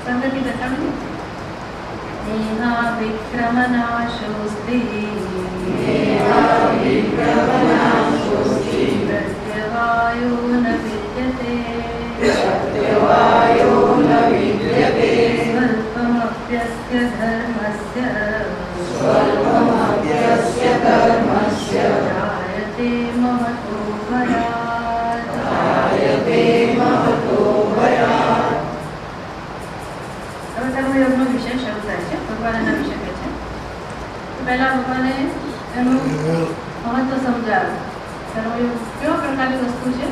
संगति बताओ। नेहा विक्रमनाशोस्ति प्रत्यवायो न विद्यते स्वल्पमप्यस्य धर्मस्य जायते महतो भयात्। હવે કર્મયોગનો વિષય શરૂ થાય છે. ભગવાન એના વિશે કહે છે. તો પહેલા ભગવાને એનું મહત્વ સમજાવ્યું. કર્મયોગ કેવા પ્રકારની વસ્તુ છે,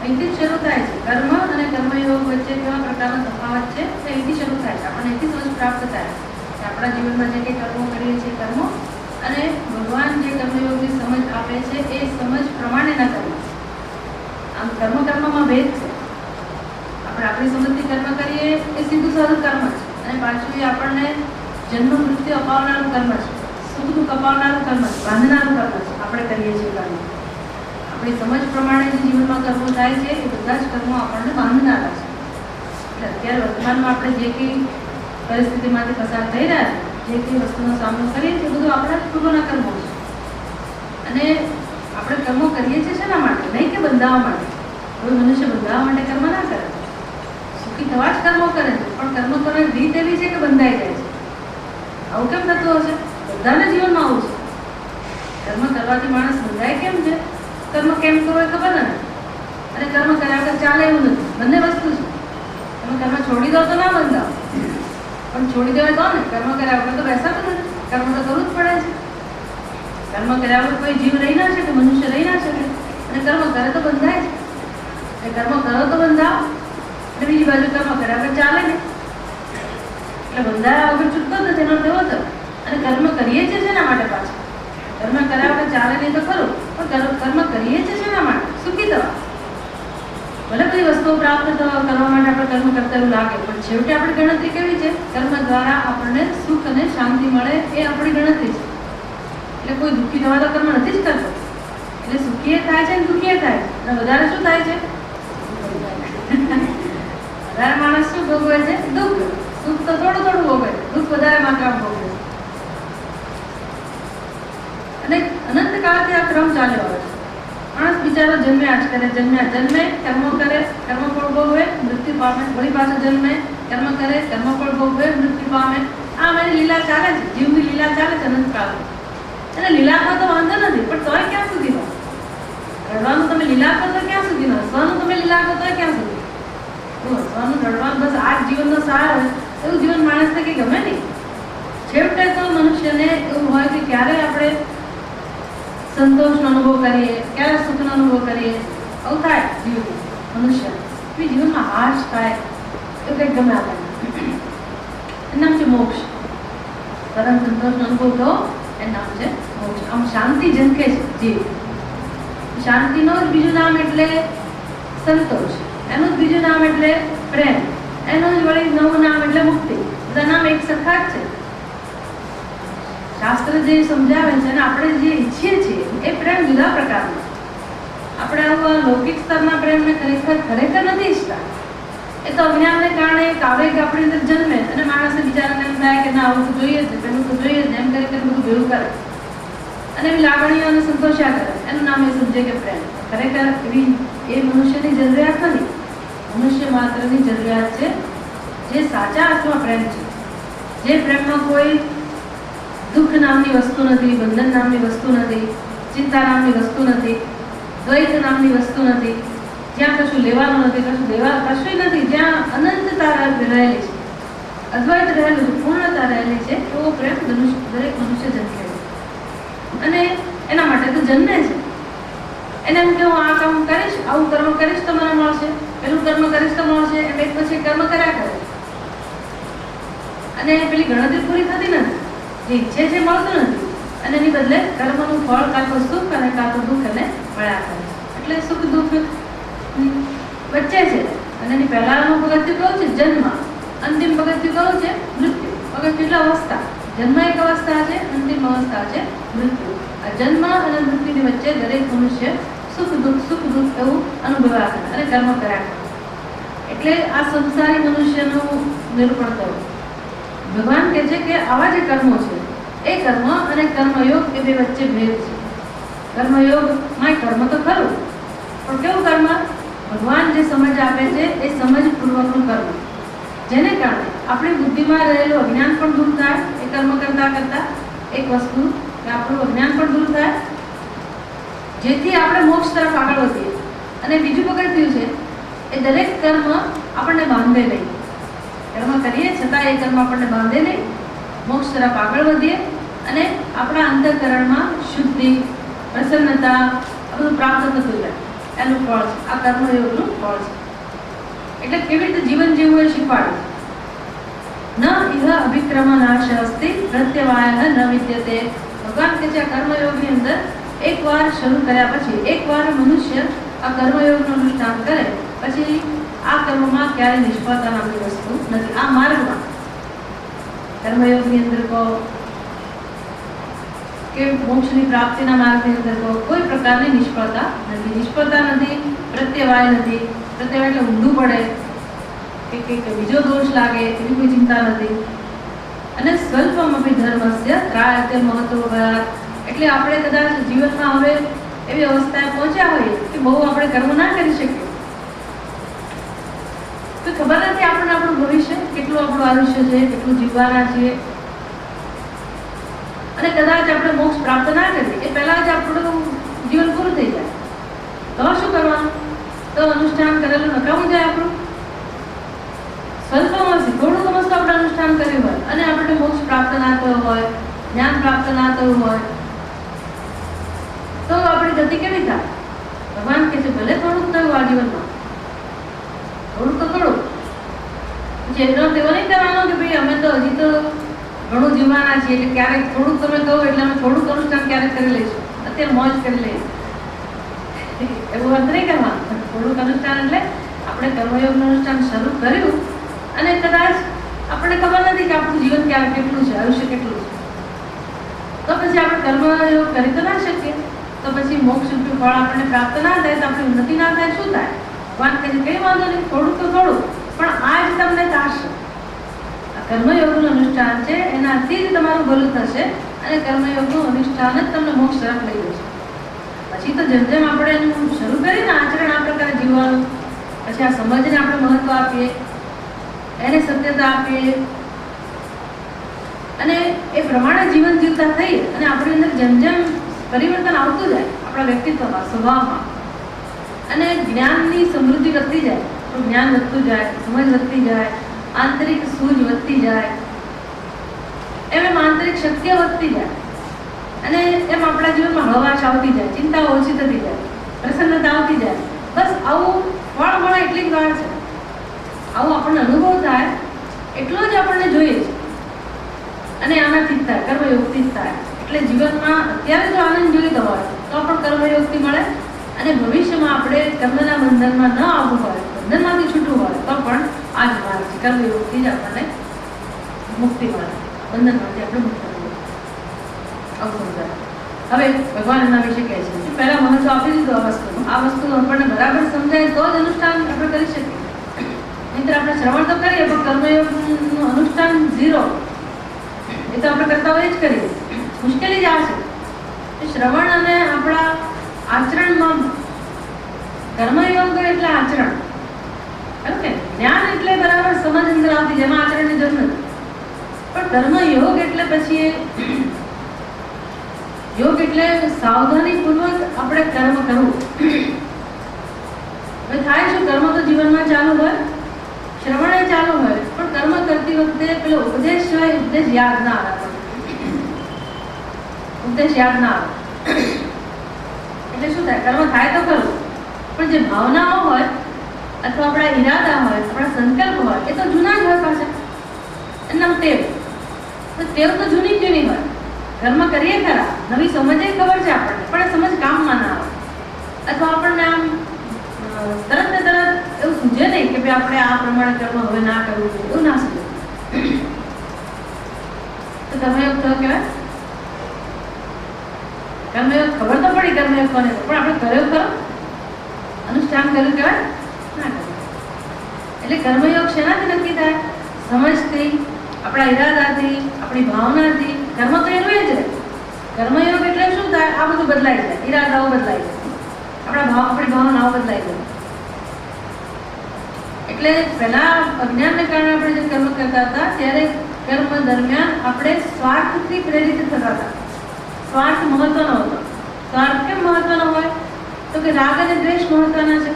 અહીંથી જ શરૂ થાય છે. કર્મ અને કર્મયોગ વચ્ચે કેવા પ્રકારનો તફાવત છે તે અહીંથી શરૂ થાય છે. આપણને અહીંથી સમજ પ્રાપ્ત થાય કે આપણા જીવનમાં જે કંઈ કર્મો કરીએ છીએ કર્મો અને ભગવાન જે કર્મયોગની સમજ આપે છે એ સમજ પ્રમાણેના કર્મ. આમ કર્મમાં ભેદ છે. આપણે આપણી સમજથી કર્મ કરીએ એ સીધું સરળ કર્મ છે અને પાછું એ આપણને જન્મ મૃત્યુ અપાવનારું કર્મ છે, સુખ દુઃખ અપાવનારું કર્મ છે, બાંધનારું કર્મ છે. આપણે કરીએ છીએ કર્મ. આપણી સમજ પ્રમાણે જે જીવનમાં કર્મો થાય છે એ બધા જ કર્મો આપણને બાંધનારા છે. એટલે અત્યારે વર્તમાનમાં આપણે જે કંઈ પરિસ્થિતિમાંથી પસાર થઈ રહ્યા છે, જે કંઈ વસ્તુનો સામનો કરીએ છીએ, બધું આપણા જ પૂર્વના કર્મો છે. અને આપણે કર્મો કરીએ છીએ શેના માટે? નહીં કે બંધાવવા માટે. કોઈ મનુષ્ય બંધાવવા માટે કર્મ ના કરે, સુખી થવા જ કર્મો કરે છે. પણ કર્મ કરવાની રીત એવી છે કે બંધાઈ જાય છે. આવું કેમ થતું હશે? બધાના જીવનમાં આવું છે. કર્મ કરવાથી માણસ બંધાય કેમ છે? કર્મ કેમ કરવો એ ખબર નથી અને કર્મ કર્યા વગર ચાલે એવું નથી. બંને વસ્તુ છે. તમે કર્મ છોડી દો તો ના બંધાવો, પણ છોડી દેવાય તો ને. કર્મ કર્યા વગર તો બેસાતું નથી. કર્મ તો કરવું જ પડે છે. કર્મ કર્યા વગર કોઈ જીવ રહી ના શકે, મનુષ્ય રહી ના શકે. અને કર્મ કરે તો બંધાય છે. એટલે કર્મ કરો તો બંધાવો અને બીજી બાજુ કર્મ કર્યા વગર ચાલે ને. એટલે બંધાયા વગર છૂટતો જ નથી એનો તેવો તો. અને કર્મ કરીએ છીએ શેના માટે? પાછા કર્મ કર્યા વગર ચાલે નહીં તો ખરું, પણ કર્મ કરીએ છીએ શેના માટે? સુખી થવા. ભલે બધી વસ્તુઓ પ્રાપ્ત કરવા માટે આપણે કર્મ કરતા એવું લાગે, પણ છેવટે આપણી ગણતરી કેવી છે? કર્મ દ્વારા આપણને સુખ અને શાંતિ મળે એ આપણી ગણતરી છે. એટલે કોઈ દુઃખી થવા તો કર્મ નથી જ કરતો. એટલે સુખી થાય છે અને દુઃખી થાય છે. અને વધારે શું થાય છે? વધારે માણસ શું ભોગવે છે? દુઃખ. સુખ તો થોડું થોડું ભોગવે, દુઃખ વધારે માત્રામાં ભોગવે. અને અનંત કાળથી આ ક્રમ ચાલ્યો આવે છે. માણસ બિચારો જન્મ્યા જ કરે, જન્મે કર્મો કરે, કર્મફળ ભોગવે, મૃત્યુ પામે, વળી પાછો જન્મે, કર્મ કરે, કર્મફળ ભોગવે, મૃત્યુ પામે. આ મારી લીલા ચાલે છે, જીવની લીલા ચાલે છે અનંત કાળમાં. અને લીલામાં તો વાંધો નથી, પણ તોય ક્યાં સુધીનો? રડવાનું તમે લીલા કરો તો ક્યાં સુધીનો? હસવાનું તમે લીલા કરો તો ક્યાં સુધી? હસવાનું, રડવાનું, બસ આ જીવનનો સાર હોય એવું જીવન માણસને કંઈ ગમે નહીં. છેવટે તો મનુષ્યને એવું હોય કે ક્યારે આપણે સંતોષનો અનુભવ કરીએ, ક્યારે સુખનો અનુભવ કરીએ. આવું થાય જીવ મનુષ્ય. જીવનમાં હાશ થાય એવું કંઈક ગમે આપણને. એનું નામ છે મોક્ષ. પરમ સંતોષનો અનુભવ થયો એનું નામ છે મોક્ષ. આમ શાંતિ ઝંખે છે જીવ. શાંતિનો જ બીજું નામ એટલે સંતોષ, એનું જ બીજું નામ એટલે પ્રેમ, એનું જ વળી નવું નામ એટલે મુક્તિ. બધા નામ એક સરખા જ છે. શાસ્ત્ર જે સમજાવે છે અને આપણે જે ઈચ્છીએ છીએ એ પ્રેમ જુદા પ્રકારનો. આપણે આવા લૌકિક સ્તરના પ્રેમને ખરેખર નથી ઈચ્છતા. એ તો અજ્ઞાનને કારણે એક આવેગ આપણી અંદર જન્મે અને માણસને બિચારાને એમ થાય કે ના આવું તો જોઈએ જ, પેલું તો જોઈએ જ, એમ કરી બધું ભેગું કરે અને એવી લાગણીઓને સંતોષ્યા કરે. એનું નામ એ સમજે કે પ્રેમ. ખરેખર એવી એ મનુષ્યની જરૂરિયાત નથી. મનુષ્ય માત્રની જરૂરિયાત છે જે સાચા અર્થમાં પ્રેમ છે. જે પ્રેમમાં કોઈ દુઃખ નામની વસ્તુ નથી, બંધન નામની વસ્તુ નથી, ચિંતા નામની વસ્તુ નથી, દ્વૈત નામની વસ્તુ નથી, જ્યાં કશું લેવાનું નથી, કશું કશું નથી, જ્યાં અનંતતા રહેલી છે, અદ્વૈત રહેલું છે, પૂર્ણતા રહેલી છે, એવો પ્રેમ દરેક મનુષ્ય જન્મે. અને એના માટે તો જન્મે છે. એને એમ કે હું આ કામ કરીશ, આવું કર્મ કરીશ તો મને મળશે, પેલું કર્મ કરીશ તો મળશે, એમ એક પછી કર્મ કર્યા કરે. અને પેલી ગણતરી પૂરી થતી નથી. જે ઈચ્છે છે મળતું નથી. અને એની બદલે કર્મનું ફળ કાં તો સુખ અને કાં તો દુઃખ એને મળ્યા કરે. એટલે સુખ દુઃખ વચ્ચે છે. અને એની પહેલાનું પગથિયું કયું છે? જન્મ. અંતિમ પગથિયું કયું છે? મૃત્યુ. ઓકે, કેટલા અવસ્થા? જન્મ એક અવસ્થા છે, અંતિમ અવસ્થા છે મૃત્યુ. આ જન્મ અને મૃત્યુની વચ્ચે દરેક મનુષ્ય સુખ દુઃખ એવું અનુભવ્યા કરે અને કર્મ કર્યા કરે. એટલે આ સંસારી મનુષ્યનું નિરૂપણ થયું. ભગવાન કહે છે કે આવા જે કર્મો છે એ કર્મ અને કર્મયોગ એ બે વચ્ચે ભેદ છે. કર્મયોગમાં કર્મ તો ખરું, પણ કેવું કર્મ? ભગવાન જે સમજ આપે છે એ સમજ પૂર્વકનું કર્મ, જેને કારણે આપણી બુદ્ધિમાં રહેલું અજ્ઞાન પણ દૂર થાય. એ કર્મ કરતા કરતા એક વસ્તુ કે આપણું અજ્ઞાન પણ દૂર થાય, જેથી આપણે મોક્ષ તરફ આગળ વધીએ. અને બીજું પકડ્યું છે એ દરેક કર્મ આપણને બાંધે નહીં. કર્મ કરીએ છતાં એ કર્મ આપણને બાંધે નહીં, મોક્ષ તરફ આગળ વધીએ અને આપણા અંતઃકરણમાં શુદ્ધિ, પ્રસન્નતા બધું પ્રાપ્ત થતું જાય. એનું ફળ છે આ કર્મયોગનું ફળ છે. એટલે કેવી રીતે જીવન જીવવું એ શીખવાડે. ન ઇહ અભિક્રમ નાશ અસ્તિ પ્રત્યવાય ન વિદ્યતે. ભગવાન કે છે આ કર્મયોગની અંદર એકવાર શરૂ કર્યા પછી, એકવાર મનુષ્ય આ કર્મયોગનું અનુષ્ઠાન કરે પછી આ કર્મમાં ક્યારેય નિષ્ફળતા નામની વસ્તુ નથી. આ માર્ગમાં કર્મયોગની અંદર કહો કે મોક્ષની પ્રાપ્તિના માર્ગની અંદર કહો, કોઈ પ્રકારની નિષ્ફળતા નથી. નિષ્ફળતા નથી, પ્રત્યવાય નથી. પ્રત્યવાય એટલે ઊંધું પડે કે બીજો દોષ લાગે એવી કોઈ ચિંતા નથી. અને સ્વલ્પમપી ધર્મસ્ય ત્રાયતે મહત્વભયાત. એટલે આપણે કદાચ જીવનમાં હવે એવી અવસ્થાએ પહોંચ્યા હોઈએ કે બહુ આપણે કર્મ ના કરી શકીએ, તો ખબર નથી આપણને આપણું ભવિષ્ય, કેટલું આપણું આયુષ્ય છે, કેટલું જીવવાના છીએ, અને કદાચ આપણે મોક્ષ પ્રાપ્ત ના કરીએ એ પહેલા જ આપણું જીવન પૂરું થઈ જાય, તો શું કરવાનું? તો અનુષ્ઠાન કરેલું નકામું જાય આપણું. સ્વલ્પમસી થોડું સમજતું આપણે અનુષ્ઠાન કર્યું હોય અને આપણને મોક્ષ પ્રાપ્ત ના થયો હોય, જ્ઞાન પ્રાપ્ત ના થયું હોય, તો આપણી ગતિ કેવી થાય? ભગવાન કહે છે ભલે થોડુંક થયું આ જીવનમાં, થોડુંક તો થોડું. પછી એનો તેવો નહીં કહેવાનો કે ભાઈ અમે તો હજી તો ઘણું જીવવાના છીએ એટલે ક્યારેક થોડુંક તમે કહો એટલે અમે થોડુંક અનુષ્ઠાન ક્યારેક કરી લઈશું, અત્યારે મોજ કરી લઈશું, એવું અર્થ નહીં કરવાનું. થોડુંક અનુષ્ઠાન એટલે આપણે કર્મયોગનું અનુષ્ઠાન શરૂ કર્યું અને કદાચ આપણને ખબર નથી કે આપણું જીવન ક્યારે કેટલું છે, આયુષ્ય કેટલું છે, તો પછી આપણે કર્મયોગ કરી તો ના શકીએ. તો પછી મોક્ષ રૂપી ફળ આપણને પ્રાપ્ત ના થાય તો આપણી ઉન્નતિ ના થાય, શું થાય? ભગવાન કહે છે કંઈ વાંધો નહીં, થોડુંક તો થોડું, પણ આ જ તમને થશે. આ કર્મયોગનું અનુષ્ઠાન છે, એનાથી જ તમારું ભલું થશે અને કર્મયોગનું અનુષ્ઠાન જ તમને મોક્ષ તરફ લઈ જશે. પછી તો જેમ જેમ આપણે એનું શરૂ કરીએ ને આચરણ આ પ્રકારે જીવવાનું, પછી આ સમજને આપણે મહત્વ આપીએ, એને સત્યતા આપીએ અને એ પ્રમાણે જીવન જીવતા થઈએ અને આપણી અંદર જેમ જેમ પરિવર્તન આવતું જાય આપણા વ્યક્તિત્વમાં, સ્વભાવમાં, અને જ્ઞાનની સમૃદ્ધિ વધતી જાય, તો જ્ઞાન વધતું જાય, સમજ વધતી જાય, આંતરિક સૂઝ વધતી જાય, એમ આંતરિક શક્તિઓ વધતી જાય અને એમ આપણા જીવનમાં હળવાશ આવતી જાય, ચિંતાઓ ઓછી થતી જાય, પ્રસન્નતા આવતી જાય. બસ આવું ફળ મળે એટલી જ વાર છે, આવું આપણને અનુભવ થાય એટલો જ આપણને જોઈએ છે અને આનાથી જ થાય, કર્મયોગથી જ થાય. એટલે જીવનમાં અત્યારે જો આનંદ જોઈતો હોય તો પણ કર્મયોગથી મળે અને ભવિષ્યમાં આપણે કર્મના બંધનમાં ન આવવું હોય, બંધનમાંથી છૂટવું હોય તો પણ આ જ માર્ગ છે. કર્મયોગથી જ આપણને મુક્તિ મળે, બંધનમાંથી આપણે મુક્ત થઈએ. હવે ભગવાન એના વિશે કહે છે કે પહેલા મહત્વ આપી દીધું આ વસ્તુનું. આ વસ્તુ આપણને બરાબર સમજાય તો જ અનુષ્ઠાન આપણે કરી શકીએ, નહીંતર આપણે શ્રવણ તો કરીએ પણ કર્મયોગનું અનુષ્ઠાન ઝીરો. એ તો આપણે કરતા હોય જ કરીએ, મુશ્કેલી જ આ છે શ્રવણ અને આપણા આચરણમાં. કર્મયોગ એટલે આચરણ, ખરું કે? જ્ઞાન એટલે બરાબર સમજ અંદર આવતી, જેમાં આચરણની જરૂર નથી. પણ કર્મયોગ એટલે પછી યોગ એટલે સાવધાનીપૂર્વક આપણે કર્મ કરવું. હવે થાય શું, કર્મ તો જીવનમાં ચાલુ હોય, શ્રવણ ચાલુ હોય, પણ કર્મ કરતી વખતે પેલો ઉપદેશ હોય, ઉપદેશ યાદ ના આવે, ઉપદેશ યાદ ના આવે એટલે શું થાય? કર્મ થાય તો ખરું, પણ જે ભાવનાઓ હોય અથવા આપણા ઈરાદા હોય, આપણા સંકલ્પ હોય, એ તો જૂના જ હોય પાછા. એનું ટેવ, તો ટેવ તો જૂની જ જૂની હોય. કર્મ કરીએ ખરા, નવી સમજ ખબર છે આપણને, પણ એ સમજ કામમાં ના આવે, અથવા આપણને આમ તરત ને તરત એવું સૂઝે નહીં કે ભાઈ આપણે આ પ્રમાણે કર્મ હવે ના કરવું જોઈએ, એવું ના સૂઝે. તો કર્મયોગ થયો કહેવાય? કર્મયોગ ખબર તો પડી કર્મયોગ કોને, પણ આપણે કર્યો ખરો? અનુષ્ઠાન કર્યું કહેવાય? ના કર્યું. એટલે કર્મયોગ શેનાથી નક્કી થાય? સમજથી, આપણા ઈરાદાથી, આપણી ભાવનાથી. કર્મ તો એનું એ જ રહે. કર્મયોગ એટલે શું થાય? આ બધું બદલાઈ જાય, ઈરાદાઓ બદલાઈ જાય, આપણી ભાવનાઓ બદલાઈ જાય. એટલે પહેલા અજ્ઞાનને કારણે આપણે જે કર્મ કરતા હતા ત્યારે કર્મ દરમિયાન આપણે સ્વાર્થથી પ્રેરિત થતા હતા. સ્વાર્થ મહત્વનો હતો. સ્વાર્થ કેમ મહત્વનો હોય? તો કે રાગ અને દ્વેષ મહત્વના છે.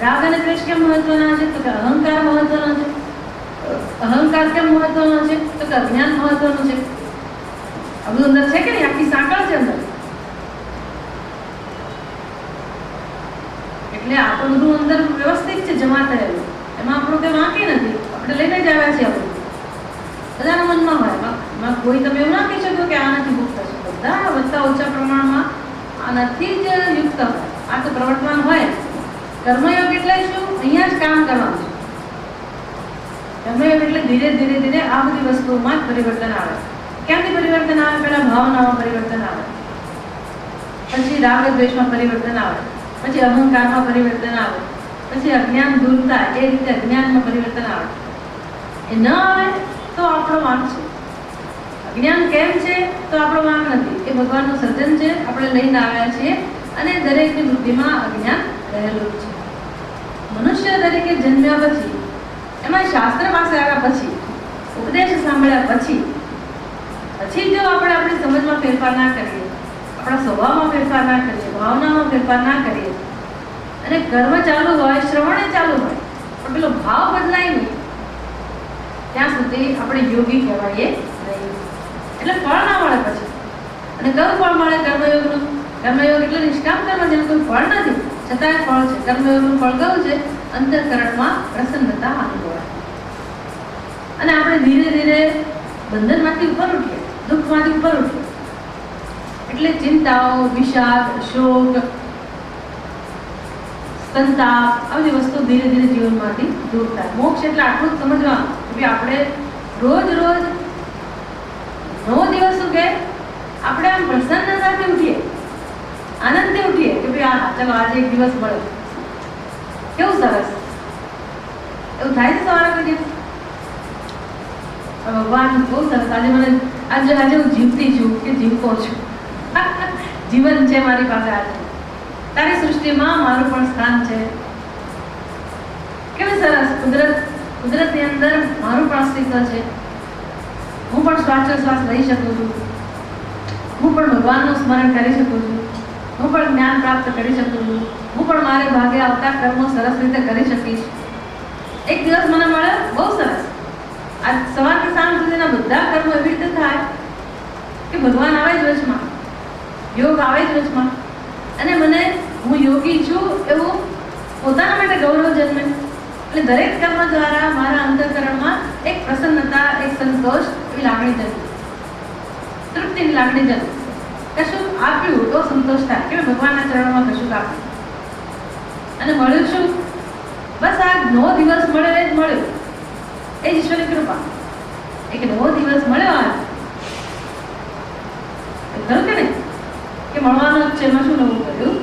રાગ અને દ્વેષ કેમ મહત્વના છે? તો કે અહંકાર મહત્વનો છે. અહંકાર કેમ મહત્વનો છે? તો કે અજ્ઞાન મહત્વનું છે. આ બધું અંદર છે કે નહીં? આખી સાંકળ છે અંદર. એટલે આ તો બધું અંદર વ્યવસ્થિત છે, જમા થયેલું. એમાં આપણું કંઈ વાંકી નથી, આપણે લઈને જ આવ્યા છીએ. આપણું બધાના મનમાં હોય. એમાં કોઈ તમે એવું ના કહી શકો કે આનાથી મુક્ત છે. બધા વધતા ઓછા પ્રમાણમાં આનાથી જ યુક્ત હોય. આ તો પ્રવર્તમાન હોય. કર્મયોગ એટલે શું? અહીંયા જ કામ કરવાનું છે. કર્મયોગ એટલે ધીરે ધીરે ધીરે આ બધી વસ્તુઓમાં જ પરિવર્તન આવે. ક્યાંથી પરિવર્તન આવે? પહેલા ભાવનામાં પરિવર્તન આવે, પછી રાગ દ્વેષમાં પરિવર્તન આવે, પછી અહંકારમાં પરિવર્તન આવે, પછી અજ્ઞાન દૂર થાય, એ રીતે અજ્ઞાનમાં પરિવર્તન આવે. એ ન આવે તો આપણો વાંક છે. અજ્ઞાન કેમ છે? તો આપણો વાંક નથી. એ ભગવાનનું સર્જન છે, આપણે લઈને આવ્યા છીએ, અને દરેકની બુદ્ધિમાં અજ્ઞાન રહેલું છે. મનુષ્ય તરીકે જન્મ્યા પછી, એમાં શાસ્ત્ર પાસે આવ્યા પછી, ઉપદેશ સાંભળ્યા પછી જો આપણે આપણી સમજમાં ફેરફાર ના કરીએ, આપણા સ્વભાવમાં ફેરફાર ના કરીએ, ભાવનામાં ફેરફાર ના કરીએ, અને કર્મ ચાલુ હોય, શ્રવણે ચાલુ હોય, પણ પેલો ભાવ બદલાય નહીં, ત્યાં સુધી આપણે યોગી કહેવાય નહીં. એટલે ફળ ના મળે પછી. અને કયું ફળ મળે? કર્મયોગનું. કર્મયોગ એટલે નિષ્કામ કર્મ, જેનું કોઈ ફળ નથી, છતાંય ફળ છે. કર્મયોગનું ફળ કયું છે? અંતઃકરણમાં પ્રસન્નતા અનુભવાય. અને આપણે ધીરે ધીરે બંધનમાંથી ઉપર ઉઠીએ, દુઃખમાંથી ઉપર ઉઠીએ. એટલે ચિંતાઓ, વિષાદ, શોક, સંતાપ, આ બધી વસ્તુ ધીરે ધીરે જીવનમાંથી દૂર થાય. મોક્ષ એટલે આટલું જ સમજવાનું કે આપણે રોજ રોજ 9 દિવસ ઉગે આપણે આમ પ્રસન્નતાથી ઉઠીએ, આનંદથી ઉઠીએ કે ભાઈ ચાલો આજે એક દિવસ મળે. કેવું સરસ! એવું થાય છે સવારે કોઈ દિવસ? ભગવાન બહુ સરસ, આજે મને આજે હું જીવતી છું કે જીવતો છું, જીવન છે મારી પાસે. આજે તારી સૃષ્ટિમાં મારું પણ સ્થાન છે. કેવું સરસ! કુદરતની અંદર મારું પણ અસ્તિત્વ છે. હું પણ શ્વાસ લઈ શકું છું, હું પણ ભગવાનનું સ્મરણ કરી શકું છું, હું પણ જ્ઞાન પ્રાપ્ત કરી શકું છું, હું પણ મારે ભાગે આવતા કર્મો સરસ રીતે કરી શકીશ. એક દિવસ મને મળે, બહુ સરસ. આ સવારથી સાંજ સુધીના બધા કર્મો એવી રીતે થાય કે ભગવાન આવે જ વચમાં, યોગ આવે જ વચમાં, અને મને હું યોગી છું એવું પોતાના માટે ગૌરવ જન્મે. એટલે દરેક કર્મ દ્વારા મારા અંતઃકરણમાં એક પ્રસન્નતા, એક સંતોષ, એવી લાગણી જન્મે, તૃપ્તિની લાગણી જન્મે. કશું આપ્યું તો સંતોષ થાય કે ભગવાનના ચરણોમાં કશું આપ્યું. અને મળ્યું શું? બસ આ 9 દિવસ મળે એ જ મળ્યું. એ જ ઈશ્વરની કૃપા. એક 9 દિવસ મળ્યો આ ખરું કે નહીં? કે મળવાનો જ છે, એમાં શું નવું કર્યું?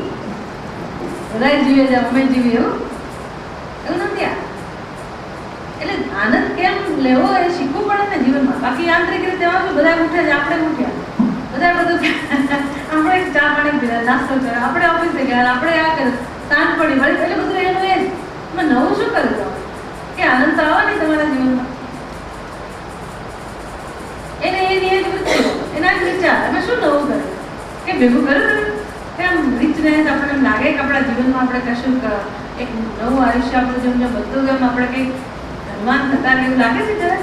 બધા જીવે છે, અમે જીવીએ એવું નથી. આ એટલે આનંદ કેમ લેવો એ શીખવું પડે ને જીવનમાં. બાકી યાંત્રિક રીતે એમાં શું, બધા ઉઠે છે, આપણે ઉઠ્યા, બધા બધું આપણે ચા પાણી પીધા, નાસ્તો કર્યો, આપણે ઓફિસે ગયા, આપણે આ કર્યું, સાંજ પડી વળી, એટલે બધું એનું એ જ. એમાં નવું શું કર્યું તમે? કે આનંદ તો આવે નહીં તમારા જીવનમાં. એને એની એ જ વૃત્તિ, એના જ વિચાર, એમાં શું નવું કર્યું? કે ભેગું કર્યું કે આમ રીચનેસ આપણને એમ લાગે કે આપણા જીવનમાં આપણે કશું એક નવું આયુષ્ય આપણું જેમ બધું એમ આપણે કંઈક ધનવાન થતા એવું લાગે છે જરા?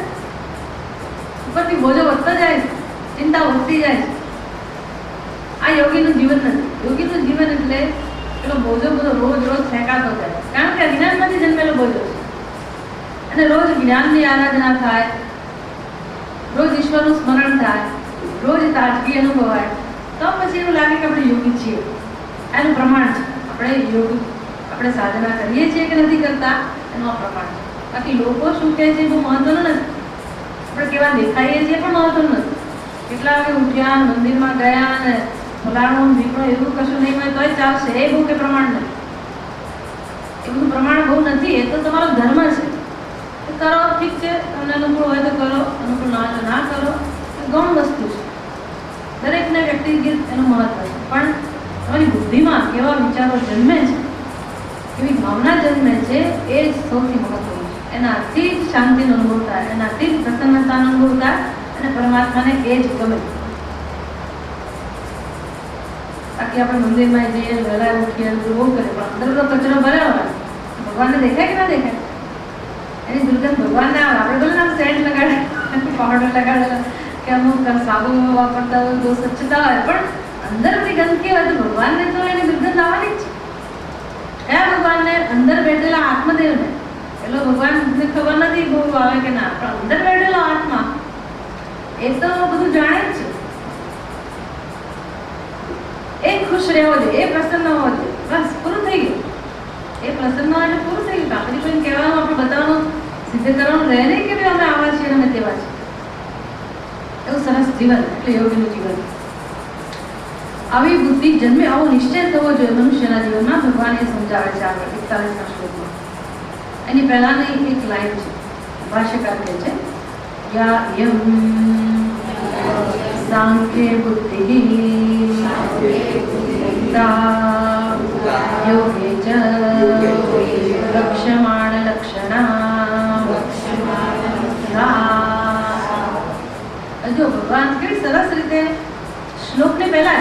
ઉપરથી બોજો વધતો જાય છે, ચિંતા વધતી જાય છે. આ યોગીનું જીવન નથી. યોગીનું જીવન એટલે પેલો બોજો બધો રોજ રોજ ફેંકાતો જાય, કારણ કે અજ્ઞાનમાંથી જન્મેલો બોજો છે. અને રોજ જ્ઞાનની આરાધના થાય, રોજ ઈશ્વરનું સ્મરણ થાય, રોજ તાજગી અનુભવાય, તો પછી એવું લાગે કે આપણે યોગી છીએ. એનું પ્રમાણ છે આપણે યોગ, આપણે સાધના કરીએ છીએ કે નથી કરતા એનું આ પ્રમાણ છે. બાકી લોકો શું કહે છે બહુ મહત્વનું નથી, આપણે કેવા દેખાઈએ છીએ પણ મહત્વનું નથી. કેટલા વાગે ઉઠ્યા, મંદિરમાં ગયા ને ફલાણું ઢીકણું એવું કશું નહીં હોય તોય ચાલશે, એ બહુ કે પ્રમાણ નથી. એ બધું પ્રમાણ બહુ નથી. એ તો તમારો ધર્મ છે. કરો, ઠીક છે, તમને અનુકૂળ હોય તો કરો, અનુકૂળ ના હોય તો ના કરો. એ ગૌણ વસ્તુ છે. દરેકને વ્યક્તિગત એનું મહત્વ છે. પણ તમારી બુદ્ધિમાં કેવા વિચારો જન્મે છે, કેવી ભાવના જન્મે છે, એ જ સૌથી મહત્વનું છે. એનાથી જ શાંતિનો અનુભવ થાય, એનાથી જ પ્રસન્નતાનો અનુભવ થાય અને પરમાત્માને એ જ ગમે. બાકી આપણે મંદિરમાં જઈએ, વહેલા ઉઠીએ, બહુ કરીએ, પણ અંદર તો કચરો ભર્યો હોય. ભગવાનને દેખાય કે ના દેખાય? એની દુર્ગંધ ભગવાનને આવે. આપણે બોલે ને સેન્ટ લગાડે, પાવડર લગાડેલા કે અમુક સાબુ વાપરતા હોય, બહુ સ્વચ્છતા હોય, પણ અંદર બધી ગંદકી હોય તો ભગવાનને તો એની દુર્ગંધ આવવાની જ છે. કયા ભગવાનને? અંદર બેઠેલા આત્મદેવને. પેલો ભગવાનને ખબર નથી બહુ આવે કે ના, પણ અંદર બેઠેલો આત્મા એ તો બધું જાણે જ છે. એ ખુશ રહેવો જોઈએ, એ પ્રસન્ન હોવો જોઈએ. બસ પૂરું થઈ ગયું. એ પ્રસન્ન હોય એટલે પૂરું થઈ ગયું. આપણે કોઈને કહેવાનું, આપણે બતાવવાનું, સિદ્ધ કરવાનું રહે નહીં કે ભાઈ અમે આવા છીએ અમે તેવા છીએ. એવું સરસ જીવન એટલે યોગીનું જીવન. આવી બુદ્ધિ જન્મે, આવો નિશ્ચય થવો જોઈએ મનુષ્યના જીવનમાં. ભગવાન એ સમજાવે છે આગળ 41ના શ્લોકમાં. એની પહેલાની એક લાઈન છે, ભાષ્યકાર કહે છે, યા યમ સાંખ્ય બુદ્ધિ યોગે ચ લક્ષ્યમાણ લક્ષણા. જો ભગવાન કેવી સરસ રીતે શ્લોકને પહેલા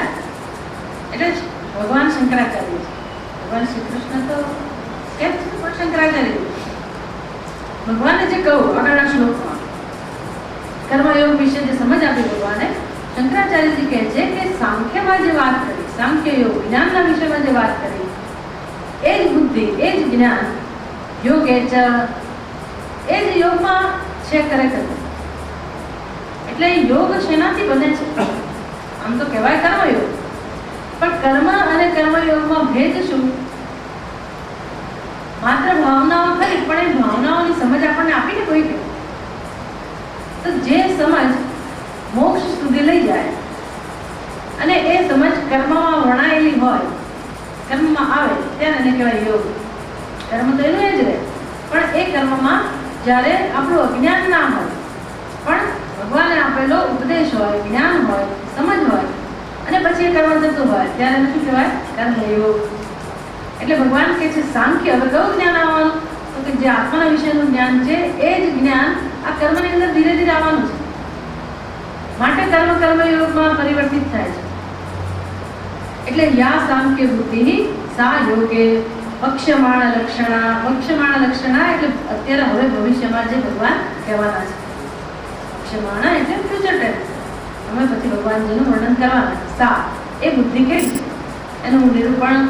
એટલે ભગવાન શંકરાચાર્ય છે. ભગવાન શ્રી કૃષ્ણ તો કેમ છે, પણ શંકરાચાર્ય ભગવાનને જે કહું આગળના શ્લોકમાં કર્મયોગ વિશે જે સમજ આપી ભગવાને, શંકરાચાર્યજી કહે છે કે સાંખ્યમાં જે વાત કરી, સાંખ્ય યોગ જ્ઞાનના વિષયમાં જે વાત કરી, એ જ બુદ્ધિ, એ જ જ્ઞાન યોગે ચ, એ જ યોગમાં છે ખરેખર. એટલે યોગ શેનાથી બને છે? આમ તો કહેવાય કર્મયોગ, પણ કર્મ અને કર્મયોગમાં ભેદ શું? માત્ર ભાવનાઓ ખરી, પણ એ ભાવનાઓની સમજ આપણને આપીને કોઈ કે તો જે સમજ મોક્ષ સુધી લઈ જાય અને એ સમજ કર્મમાં વણાયેલી હોય, કર્મમાં આવે, ત્યારે એને કહેવાય યોગ. કર્મ તો એનું એ જ રહે, પણ એ કર્મમાં જ્યારે આપણું અજ્ઞાન ના હોય, પણ ભગવાને આપેલો ઉપદેશ હોય, જ્ઞાન હોય, સમજ હોય, અને પછી એ કર્મ થતું હોય, ત્યારે એને શું કહેવાય? કર્મયોગ. એટલે ભગવાન કહે છે સાંખ્ય. હવે કયું જ્ઞાન આવવાનું? તો કે જે આત્માના વિશેનું જ્ઞાન છે, એ જ જ્ઞાન આ કર્મની અંદર ધીરે ધીરે આવવાનું છે. માટે કર્મયોગમાં પરિવર્તિત થાય છે. એટલે યા સાંખ્ય બુદ્ધિ સા યોગે વક્ષ્યમાણ લક્ષણા. વક્ષ્યમાણ લક્ષણા એટલે અત્યારે હવે ભવિષ્યમાં જે ભગવાન કહેવાના છે. વક્ષ્યમાણ એટલે ફ્યુચર ટેન્સ. અમે પછી ભગવાનજીનું વર્ણન કરવાના. સા એ બુદ્ધિ કેવી છે એનું નિરૂપણ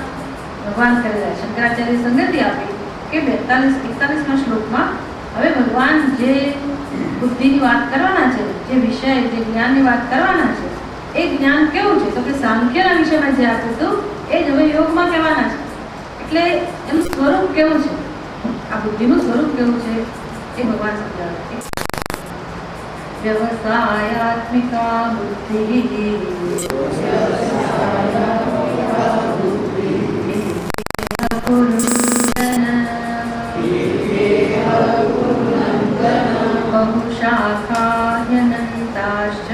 ભગવાન કરી રહ્યા. શંકરાચાર્ય સંગતિ આપી કે 41ના શ્લોકમાં હવે ભગવાન જે બુદ્ધિની વાત કરવાના છે, જે વિષય, જે જ્ઞાનની વાત કરવાના છે, એ જ્ઞાન કેવું છે? તો કે સાંખ્યના વિષયમાં જે આપ્યું હતું એ જ હવે યોગમાં કહેવાના છે. એટલે એનું સ્વરૂપ કેવું છે, આ બુદ્ધિનું સ્વરૂપ કેવું છે એ ભગવાન સમજાવે છે. વ્યવસાયાત્મિકા બુદ્ધિ बहुशाखाह्यनन्ताश्च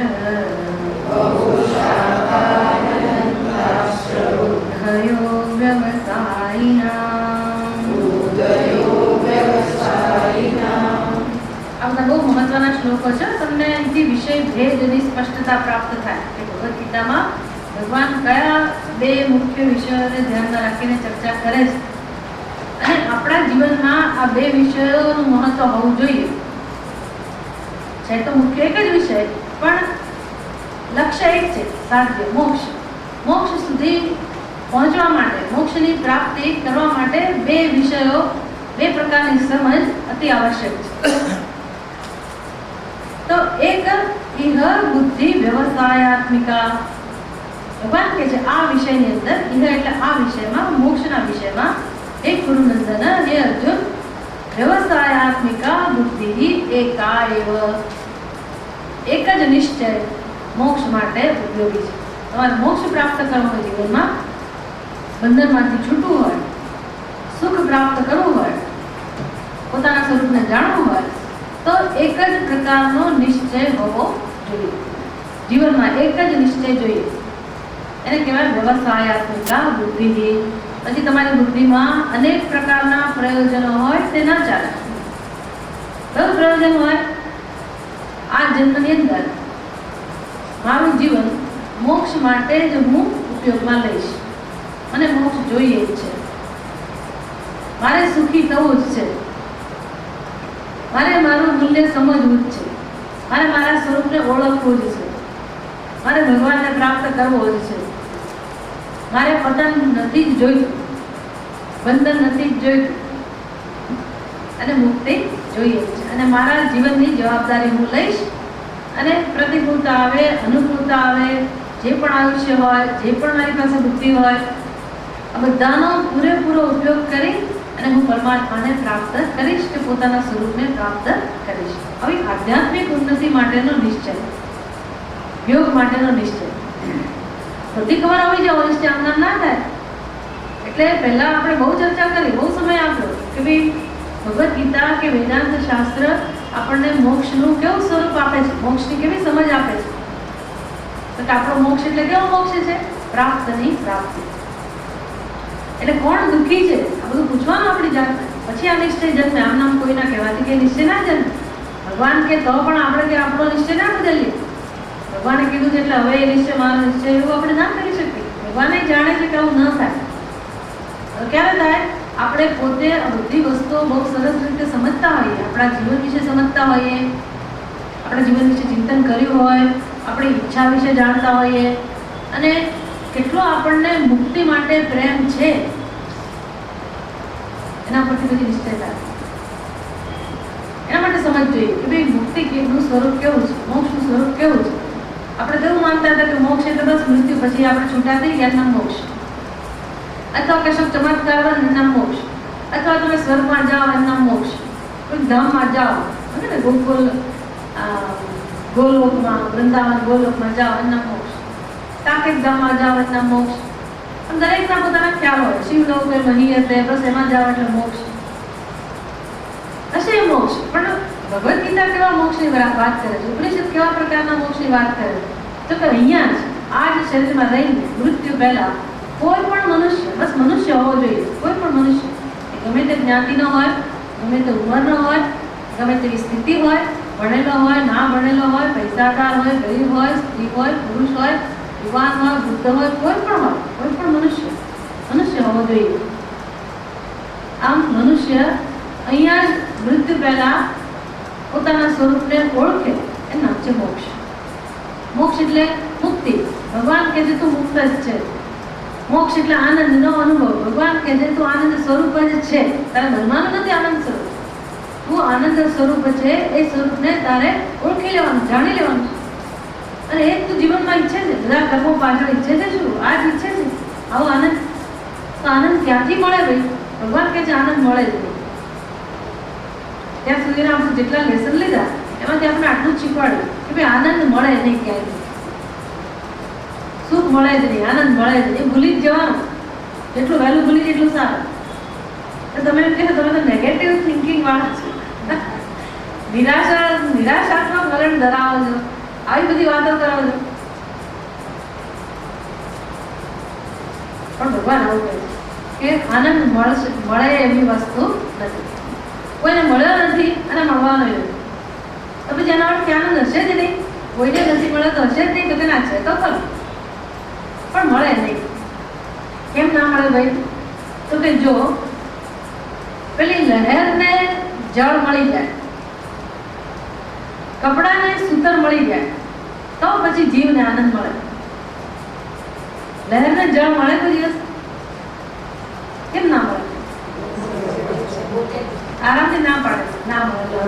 उभयो व्यवसायिनाम्. આ બધા બહુ મહત્વના શ્લોકો છે. તમને એનાથી વિષય ભેદની સ્પષ્ટતા પ્રાપ્ત થાય કે ભગવદ્ ગીતામાં ભગવાન કયા બે મુખ્ય વિષયોને ધ્યાનમાં રાખીને ચર્ચા કરે છે અને આપણા જીવનમાં આ બે વિષયોનું મહત્વ હોવું જોઈએ. છે તો મુખ્ય એક જ વિષય, પણ લક્ષ્ય એક છે, સાધ્ય મોક્ષ. મોક્ષ સુધી પહોંચવા માટે, મોક્ષની પ્રાપ્તિ કરવા માટે બે વિષયો, બે પ્રકારની સમજ અતિ આવશ્યક છે. તો એક ઇહ બુદ્ધિ વ્યવસાયાત્મિકા. ભગવાન કહે છે આ વિષયની અંદર, ઇહ એટલે આ વિષયમાં, મોક્ષના વિષયમાં, હે ગુરુનંદન, હે અર્જુન, વ્યવસાયાત્મિકા બુદ્ધિ એકા એવ. એક જ નિશ્ચય, મોક્ષ માટે ઉપયોગી છે. તમારે મોક્ષ પ્રાપ્ત કરવું હોય, જીવનમાં બંધનમાંથી છૂટવું હોય, સુખ પ્રાપ્ત કરવું હોય, પોતાના સ્વરૂપને જાણવું હોય, તો એક જ પ્રકારનો નિશ્ચય હોવો જોઈએ. જીવનમાં એક જ નિશ્ચય જોઈએ. એને કહેવાય વ્યવસાયાત્મિકા બુદ્ધિ. પછી તમારી બુદ્ધિમાં અનેક પ્રકારના પ્રયોજનો હોય, તે ના ચાલે. કયું પ્રયોજન હોય? આ જન્મની અંદર મારું જીવન મોક્ષ માટે જ હું ઉપયોગમાં લઈશ. મને મોક્ષ જોઈએ જ છે, મારે સુખી થવું જ છે, મારે મારું મૂલ્ય સમજવું જ છે, મારે મારા સ્વરૂપને ઓળખવું જ છે, મારે ભગવાનને પ્રાપ્ત કરવો જ છે, મારે પતન નથી જ જોઈતું, બંધન નથી જ જોઈતું, અને મુક્તિ જોઈએ છે. અને મારા જીવનની જવાબદારી હું લઈશ. અને પ્રતિકૂળતા આવે, અનુકૂળતા આવે, જે પણ આયુષ્ય હોય, જે પણ મારી પાસે બુદ્ધિ હોય, આ બધાનો પૂરેપૂરો ઉપયોગ કરી અને હું પરમાત્માને પ્રાપ્ત કરીશ, કે પોતાના સ્વરૂપને પ્રાપ્ત કરીશ. આવી આધ્યાત્મિક ઉન્નતિ માટેનો નિશ્ચય, યોગ માટેનો નિશ્ચય. બધી ખબર આવી જાય નિશ્ચય આમ ના થાય. એટલે પહેલા આપણે બહુ ચર્ચા કરી, બહુ સમય આપ્યો કે ભાઈ ભગવદ્ ગીતા કે વેદાંત શાસ્ત્ર આપણને મોક્ષનું કેવું સ્વરૂપ આપે છે, મોક્ષની કેવી સમજ આપે છે. તો કે આપણો મોક્ષ એટલે કેવો મોક્ષ છે? પ્રાપ્તની પ્રાપ્તિ. એટલે કોણ દુઃખી છે આ બધું પૂછવાનું આપણી જાતને. પછી આ નિશ્ચય જન્મે. આમ નામ કોઈ ના કહેવાથી કે નિશ્ચય ના જન્મે. ભગવાન કે તો પણ આપણે કે આપણો નિશ્ચય ના બદલીએ. ભગવાને કીધું છે એટલે હવે એ નિશ્ચય મારો નિશ્ચય એવું આપણે ના કરી શકીએ. ભગવાને જાણે છે કે આવું ન થાય. ક્યારે થાય? આપણે પોતે બધી વસ્તુઓ બહુ સરસ રીતે સમજતા હોઈએ, આપણા જીવન વિશે સમજતા હોઈએ, આપણા જીવન વિશે ચિંતન કર્યું હોય, આપણી ઈચ્છા વિશે જાણતા હોઈએ, અને કેટલો આપણને મુક્તિ માટે પ્રેમ છે એના પરથી બધી નિશ્ચય થાય. એના માટે સમજ જોઈએ કે ભાઈ મુક્તિનું સ્વરૂપ કેવું છે, મોક્ષનું સ્વરૂપ કેવું છે. આપણે કેવું માનતા હતા કે મોક્ષ એટલે બસ મૃત્યુ પછી આપણે છૂટા થઈ ગયા એના મોક્ષ, અથવા કશો ચમત્કાર એના મોક્ષ, અથવા તમે સ્વર્ગમાં જાઓ એમના મોક્ષ, કોઈ ધામમાં જાઓ ને ગોકુલ ગોલોકમાં, વૃંદાવન ગોલોકમાં જાઓ એમના મોક્ષ, સાકેત ધામમાં જાઓ એમના મોક્ષ. પણ દરેકના પોતાના ખ્યાલ હોય. શિવલોક મહીયતે બસ એમાં જાઓ એટલે મોક્ષ હશે મોક્ષ. પણ ભગવદ્ ગીતા કેવા મોક્ષની વાત કરે છે, ઉપનિષદ કેવા પ્રકારના મોક્ષની વાત કરે છે? તો કે અહીંયા જ આ જ શરીરમાં રહીને મૃત્યુ પહેલા કોઈ પણ મનુષ્ય, બસ મનુષ્ય હોવો જોઈએ, કોઈ પણ મનુષ્ય, ગમે તે જ્ઞાતિનો હોય, ગમે તે ઉંમરનો હોય, ગમે તેવી સ્થિતિ હોય, ભણેલો હોય, ના ભણેલો હોય, પૈસાદાર હોય, ગરીબ હોય, સ્ત્રી હોય, પુરુષ હોય, યુવાન હોય, વૃદ્ધ હોય, કોઈ પણ હોય, કોઈ પણ મનુષ્ય હોવો જોઈએ. આમ મનુષ્ય અહીંયા જ મૃત્યુ પહેલા પોતાના સ્વરૂપને ઓળખે, એ નામ છે મોક્ષ. મોક્ષ એટલે મુક્તિ. ભગવાન કહે છે તું મુક્ત જ છે. મોક્ષ એટલે આનંદનો અનુભવ. ભગવાન કહે છે તું આનંદ સ્વરૂપ જ છે, તારે બનવાનું નથી. આનંદ સ્વરૂપ તું આનંદ સ્વરૂપ છે. એ સ્વરૂપને તારે ઓળખી લેવાનું, જાણી લેવાનું. અને એક તું જીવનમાં ઈચ્છે છે, બધા કર્મો પાછળ ઈચ્છે છે શું? આ જ ઈચ્છે છે આવો આનંદ. તો આનંદ ક્યાંથી મળે ભાઈ? ભગવાન કહે છે આનંદ મળે જ નહીં. ત્યાં સુધીના આપણે જેટલા લેસન લીધા એમાંથી આપણે આટલું જ શીખવાડ્યું કે ભાઈ આનંદ મળે નહીં, ક્યાંય સુખ મળે જ નહીં, આનંદ મળે જ નહીં. ભૂલી જ જવાનું. જેટલું વહેલું ભૂલી જાય એટલું સારું. તો તમે એમ કહો તમે તો નેગેટિવ થિંકિંગ વાળા છો, નિરાશાત્મક વલણ ધરાવો છો, આવી બધી વાતો કરાવો છો. પણ ભગવાન આવું કહે છે કે આનંદ મળે એવી વસ્તુ નથી. કોઈને મળ્યો નથી અને મળવાનો નથી. તો પછી એના અર્થ આનંદ હશે જ નહીં. કોઈને નથી મળ્યો તો હશે જ નહીં. તો કે ના છે તો ખરું, પણ મળે નહીં. કેમ ના મળે ભાઈ? તો કે જો પેલી લહેરને જળ મળી જાય, કપડાને સૂતર મળી જાય, તો પછી જીવને આનંદ મળે. લહેરને જળ મળે કોઈ દિવસ? કેમ ના મળે? આરામથી ના પાડે, ના મળે.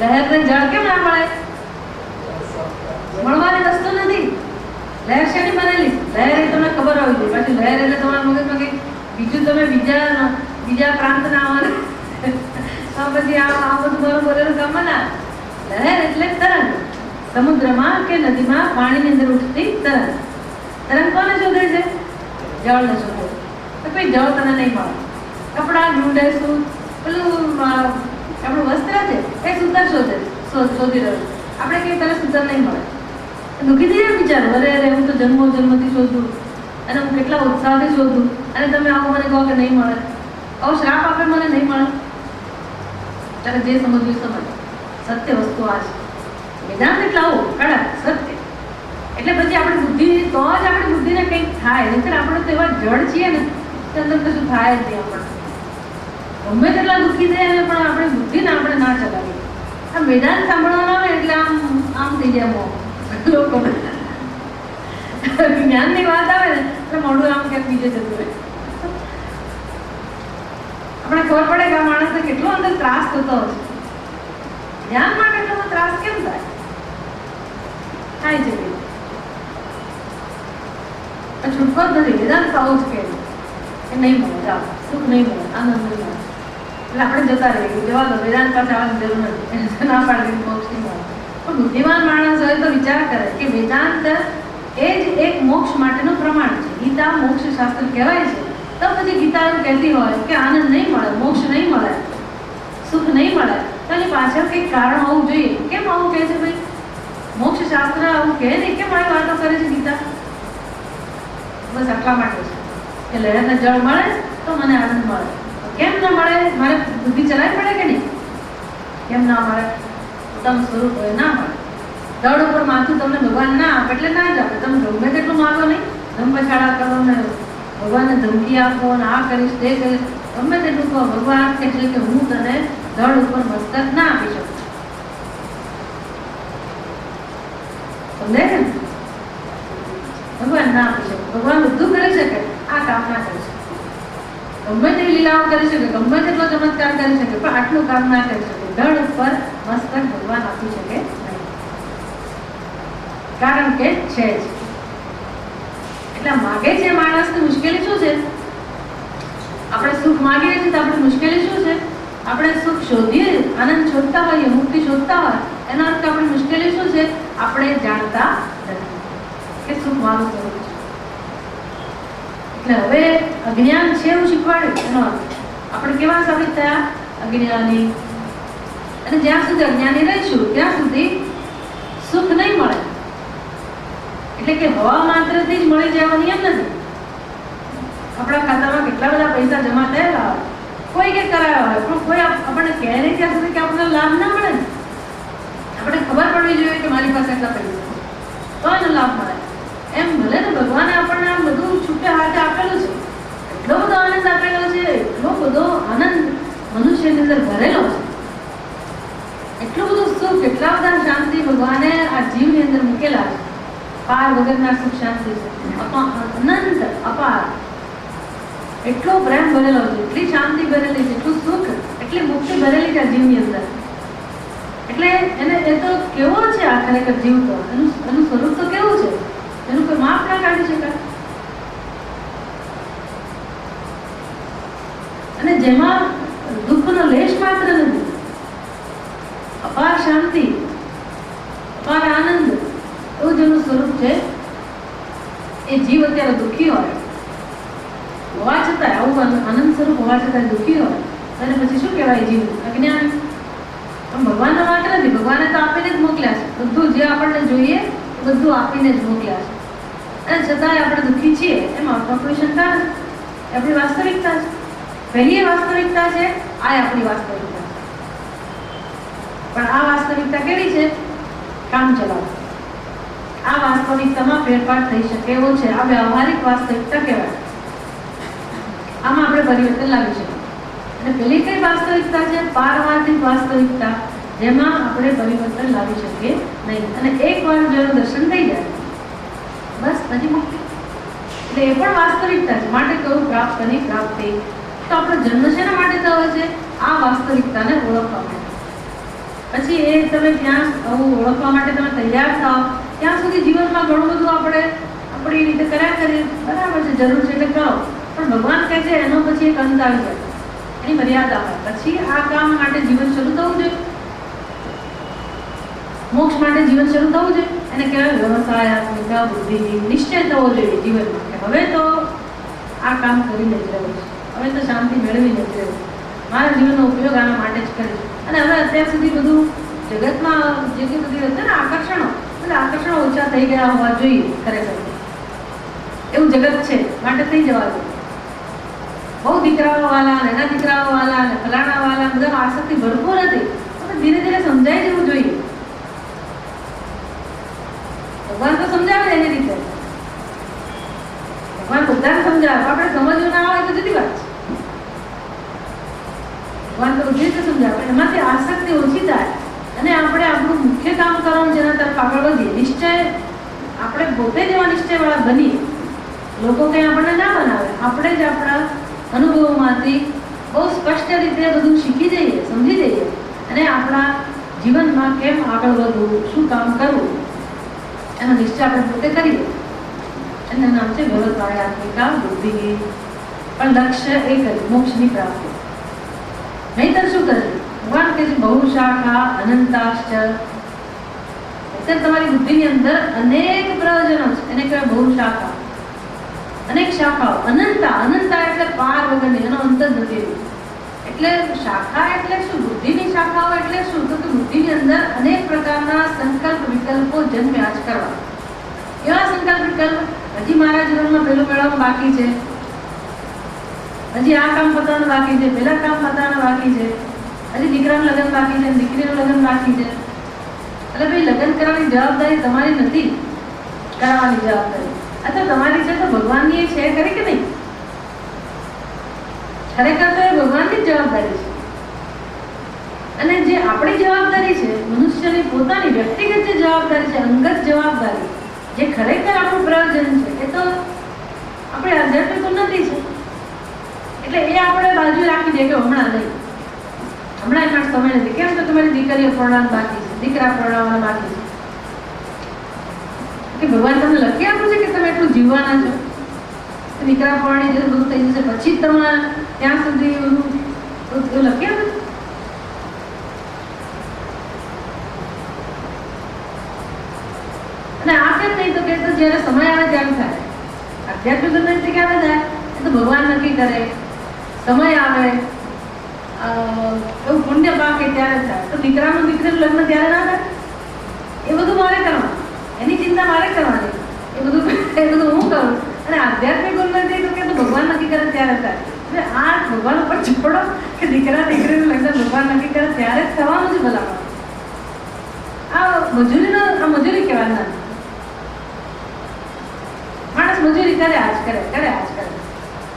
લહેરને જળ કેમ ના મળે? મળવાની વસ્તુ નથી. લહેર શેની બનેલી? લહેર એ તમને ખબર હોવી જોઈએ. પછી લહેર એટલે તમારા મગજમાં કંઈક બીજું, તમે બીજા પ્રાંતના આવવાના તો પછી આ બધું મારું બોલેલું કામ ના. લહેર એટલે તરંગ, સમુદ્રમાં કે નદીમાં પાણીની અંદર ઉઠતી તરંગ. તરંગ કોને શોધે છે? જળને શોધે. તો કોઈ જળ તને નહીં મળે. કપડાં ઢૂંઢે, શું પેલું આપણું વસ્ત્ર છે એ સૂતર શોધી રહ્યું. આપણે કઈ તને સૂતર નહીં મળે. દુઃખી થઈ જાય બિચારો. અરે હું તો જન્મથી શોધું અને હું કેટલા ઉત્સાહથી શોધું અને તમે આવું મને કહો કે નહીં મળે. આવો શ્રાપ આપે મને નહીં મળે. ત્યારે જે સમજવું સમજ. સત્ય વસ્તુ આ છે. વેદાંત એટલે આવું કડક સત્ય. એટલે પછી આપણી બુદ્ધિ તો જ આપણી બુદ્ધિને કંઈક થાય. નહીંતર આપણે તો એવા જડ છીએ ને કે અંદર કશું થાય જ નહીં. આપણે ગમે તેટલા દુઃખી થાય પણ આપણી બુદ્ધિને આપણે ના ચલાવીએ. આ વેદાંત સાંભળવાનો આવે એટલે આમ થઈ જાય મોં લોકો. જ્ઞાનની વાત આવે ને એટલે મોઢું આમ ક્યાંક બીજે જતું રહે. આપણે ખબર પડે કે આ માણસને કેટલો અંદર ત્રાસ થતો હશે. જ્ઞાન માટે એટલો ત્રાસ કેમ થાય? થાય છે છૂટકો જ નથી. વેદાંત આવું જ કે નહીં મળે, જાઓ સુખ નહીં મળે, આનંદ નહીં મળે એટલે આપણે જતા રહીએ. જવા દો, વેદાંત પાસે આવવાની જરૂર નથી. ના પાડી મોક્ષ નહીં મળે. પણ બુદ્ધિમાન માણસ હોય તો વિચાર કરે કે વેદાંત એ જ એક મોક્ષ માટેનું પ્રમાણ છે. ગીતા મોક્ષ શાસ્ત્ર કહેવાય છે. તો પછી ગીતા એવું કહેતી હોય કે આનંદ નહીં મળે, મોક્ષ નહીં મળે, સુખ નહીં મળે તો એની પાછળ કંઈક કારણ હોવું જોઈએ. કેમ આવું કહે છે ભાઈ? મોક્ષ શાસ્ત્ર આવું કહે ને કેમ આવી વાતો કરે છે ગીતા? બસ આટલા માટે છે કે લહેરને જળ મળે તો મને આનંદ મળે. કેમ ના મળે? મારે બુદ્ધિ ચલાવી પડે કે નહીં? કેમ ના મળે? પોતાનું સ્વરૂપ હોય ના મળે. જળ ઉપર માથું તમને ભગવાન ના આપે એટલે ના જ આપે. તમે ગમે તેટલું માગો નહીં, ધમપછાડા કરો ને ભગવાનને ધમકી આપો ને આ કરીશ તે કરીશ, ગમે તેટલું કહો, ભગવાન કહે છે કે હું તને જળ ઉપર મસ્તક ના આપી શકું. સમજાય ને? ભગવાન ના આપી શકે. ભગવાન બધું કરી શકે, આ કામ ના કરી શકે. ગમે તેવી લીલાઓ કરી શકે, ગમે તેટલો ચમત્કાર કરી શકે, પણ આટલું કામ ના કરી શકે. ધડ ઉપર મસ્તક ભગવાન આપી શકે નહીં. કારણ કે છે જ. એટલે માગે છે માણસની મુશ્કેલી શું છે? આપણે સુખ માગીએ છીએ તો આપણી મુશ્કેલી શું છે? આપણે સુખ શોધીએ, આનંદ શોધતા હોઈએ, મુક્તિ શોધતા હોય, એનો અર્થ આપણી મુશ્કેલી શું છે? આપણે જાણતા નથી કે સુખ મારું સ્વરૂપ છે. એટલે હવે અજ્ઞાન છે એવું શીખવાડ્યું. એનો અર્થ આપણે કેવા સાબિત થયા? અજ્ઞાની. અને જ્યાં સુધી અજ્ઞાની રહીશું ત્યાં સુધી સુખ નહીં મળે. એટલે કે હવા માત્રથી જ મળી જવાનો નિયમ નથી. આપણા ખાતામાં કેટલા બધા પૈસા જમા થયેલા હોય, કોઈ કે કરાયા હોય, પણ કોઈ આપણને કહે નહીં ત્યાં સુધી કે આપણને લાભ ના મળે ને. આપણે ખબર પડવી જોઈએ કે મારી પાસે એટલા પૈસા તો એનો લાભ મળે. એમ ભલે ને ભગવાને આપણને આમ બધું છૂટે હાથે આપેલું છે, એટલો બધો આનંદ આપેલો છે, એટલો બધો આનંદ મનુષ્યની અંદર ભરેલો છે, એટલું બધું સુખ, એટલા બધા શાંતિ ભગવાને આ જીવની અંદર મૂકેલા છે. પાર વગરના સુખ શાંતિ છે, અનંત અપાર. એટલો પ્રેમ ભરેલો છે, એટલી શાંતિ ભરેલી છે, એટલું સુખ, એટલી મુક્તિ ભરેલી છે આ જીવની અંદર. એટલે એને એ તો કેવો છે આ ખરેખર જીવ? તો એનું સ્વરૂપ તો કેવું છે? એનું કોઈ માપ ના કાઢી શકાય. અને જેમાં દુઃખનો લેશ માત્ર નથી, અપાર શાંતિ, અપાર આનંદ, એવું જેનું સ્વરૂપ છે. એ જીવ અત્યારે દુઃખી હોય હોવા છતાં, આવું આનંદ સ્વરૂપ હોવા છતાં દુઃખી હોય અને પછી શું કહેવાય? જીવ અજ્ઞાન. પણ ભગવાનનો વાત નથી. ભગવાને તો આપીને જ મોકલ્યા છે. બધું જે આપણને જોઈએ એ બધું આપીને જ મોકલ્યા છે. અને છતાંય આપણે દુઃખી છીએ એમાં કોઈ શંકા નથી. એ આપણી વાસ્તવિકતા છે. પહેલી એ વાસ્તવિકતા છે, આ આપણી વાસ્તવિકતા છે. પણ આ વાસ્તવિકતા કેવી છે? કામ ચલાવો. આ વાસ્તવિકતામાં ફેરફાર થઈ શકે એવો છે. આ વ્યવહારિક વાસ્તવિકતા કહેવાય. આમાં આપણે પરિવર્તન લાવી શકીએ. અને પેલી કઈ વાસ્તવિકતા છે? પારમાર્થિક વાસ્તવિકતા, જેમાં આપણે પરિવર્તન લાવી શકીએ નહીં. અને એકવાર જેનું દર્શન થઈ જાય બસ પછી મુક્તિ. એટલે એ પણ વાસ્તવિકતા છે. માટે કહું પ્રાપ્તની પ્રાપ્તિ. તો આપણો જન્મ શેના માટે થયો છે? આ વાસ્તવિકતાને ઓળખવા માટે. પછી એ તમે ત્યાં આવું ઓળખવા માટે તમે તૈયાર થાવ ત્યાં સુધી જીવનમાં ઘણું બધું આપણે આપણી રીતે કર્યા કરીએ. બરાબર છે, જરૂર છે એટલે કરો. પણ ભગવાન કહે છે એનો પછી એક અંત આવી જાય, એની મર્યાદા હોય. પછી આ કામ માટે જીવન શરૂ થવું જોઈએ. મોક્ષ માટે જીવન શરૂ થવું જોઈએ. એને કહેવાય વ્યવસાયાત્મિકા બુદ્ધિ. નિશ્ચય થવો જોઈએ જીવનમાં કે હવે તો આ કામ કરીને જ રહેવું છે, હવે તો શાંતિ મેળવીને જ રહેવું, મારા જીવનનો ઉપયોગ આના માટે જ કરીશ. અને હવે અત્યાર સુધી બધું જગતમાં જેટલી બધી હતી ને આકર્ષણો, એટલે આકર્ષણો ઓછા થઈ ગયા હોવા જોઈએ. ખરેખર એવું જગત છે માટે થઈ જવા જોઈએ. બહુ દીકરાઓ વાળા, નાના દીકરાઓ વાળા, ફલાણા વાળા, બધા આસક્તિ ભરપૂર હતી. તો ધીરે ધીરે સમજાઈ જવું જોઈએ. ભગવાન તો સમજાવે એની રીતે, ભગવાન બધાને સમજાવે. આપણે સમજવું ના આવે તો જુદી વાત છે. ભગવાન તો બધી રીતે સમજાવે, એમાંથી આસક્તિ ઓછી થાય અને આપણે આપણું મુખ્ય કામ કરવાનું જેના તરફ આગળ વધીએ. નિશ્ચય આપણે પોતે જ એવા નિશ્ચયવાળા બનીએ. લોકો કંઈ આપણને ના બનાવે, આપણે જ આપણા અનુભવોમાંથી બહુ સ્પષ્ટ રીતે બધું શીખી જઈએ, સમજી જઈએ અને આપણા જીવનમાં કેમ આગળ વધવું, શું કામ કરવું એનો નિશ્ચય આપણે પોતે કરીએ. એનું નામ છે વ્યવસાયાત્મિકા બુદ્ધિ. પણ લક્ષ્ય એક જ, મોક્ષની પ્રાપ્તિ. નહીંતર શું કરશે? ભગવાન કહે છે બહુ શાખા અનંતાશ્ચ. એટલે તમારી બુદ્ધિની અંદર અનેક પ્રયોજનો છે, એને કહેવાય બહુ શાખા, અનેક શાખાઓ. અનંતા, અનંતા એટલે પાર વગરની, એનો અંત જ નથી. એટલે શાખા એટલે શું? બુદ્ધિની શાખાઓ એટલે શું? તો બુદ્ધિની અંદર અનેક પ્રકારના સંકલ્પ વિકલ્પો જન્મ્યા જ કરવા. એવા સંકલ્પ વિકલ્પ, હજી મારા જીવનમાં પેલું મેળવવાનું બાકી છે, હજી આ કામ પતાવવાનું બાકી છે, પેલા કામ પતાવવાનું બાકી છે, હજી દીકરાનું લગ્ન બાકી છે, દીકરીનું લગ્ન બાકી છે. એટલે ભાઈ લગ્ન કરવાની જવાબદારી તમારી નથી, કરાવવાની જવાબદારી અથવા તમારી છે તો ભગવાનની છે ખરી કે નહીં? ખરેખર તો એ ભગવાનની જ જવાબદારી છે. અને જે આપણી જવાબદારી છે, મનુષ્યની પોતાની વ્યક્તિગત જે જવાબદારી છે, અંગત જવાબદારી, જે ખરેખર આપણું પ્રયોજન છે, એ તો આપણે આધ્યાત્મિક ઉન્નતિ છે. એટલે એ આપણે બાજુ રાખી દઈએ કે હમણાં નહીં, હમણાં એમાં સમય નથી. કેમ તો તમારી દીકરીઓ પરણાવવાનું બાકી છે, દીકરા પરણાવવાના બાકી છે. ભગવાન તમને લખી આપ્યું છે કે તમે એટલું જીવવાના છો, દીકરા પરણી જશે, બધું થઈ જશે, પછી તમારે ત્યાં સુધી એવું લખી આપ્યું. અને આ કેમ નહીં? તો કે જયારે સમય આવે ત્યારે થાય. આધ્યાત્મિક ઉન્નતિ ક્યારે થાય? એ તો ભગવાન નક્કી કરે. સમય આવે, એવું પુણ્ય પાકે ત્યારે થાય. તો દીકરાનું દીકરીનું લગ્ન ત્યારે ના થાય? એ બધું મારે કરવાનું, એની ચિંતા મારે કરવાની, એ બધું હું કરું. અને આધ્યાત્મિક ઉન્નતિ તો કે ભગવાન નક્કી કરે ત્યારે થાય. એટલે આ ભગવાન ઉપર છોડો કે દીકરા દીકરીનું લગ્ન ભગવાન નક્કી કરે ત્યારે જ થવાનું છે. ભલામાં આ મજૂરી કહેવાય ના. માણસ મજૂરી કરે, આજ કરે,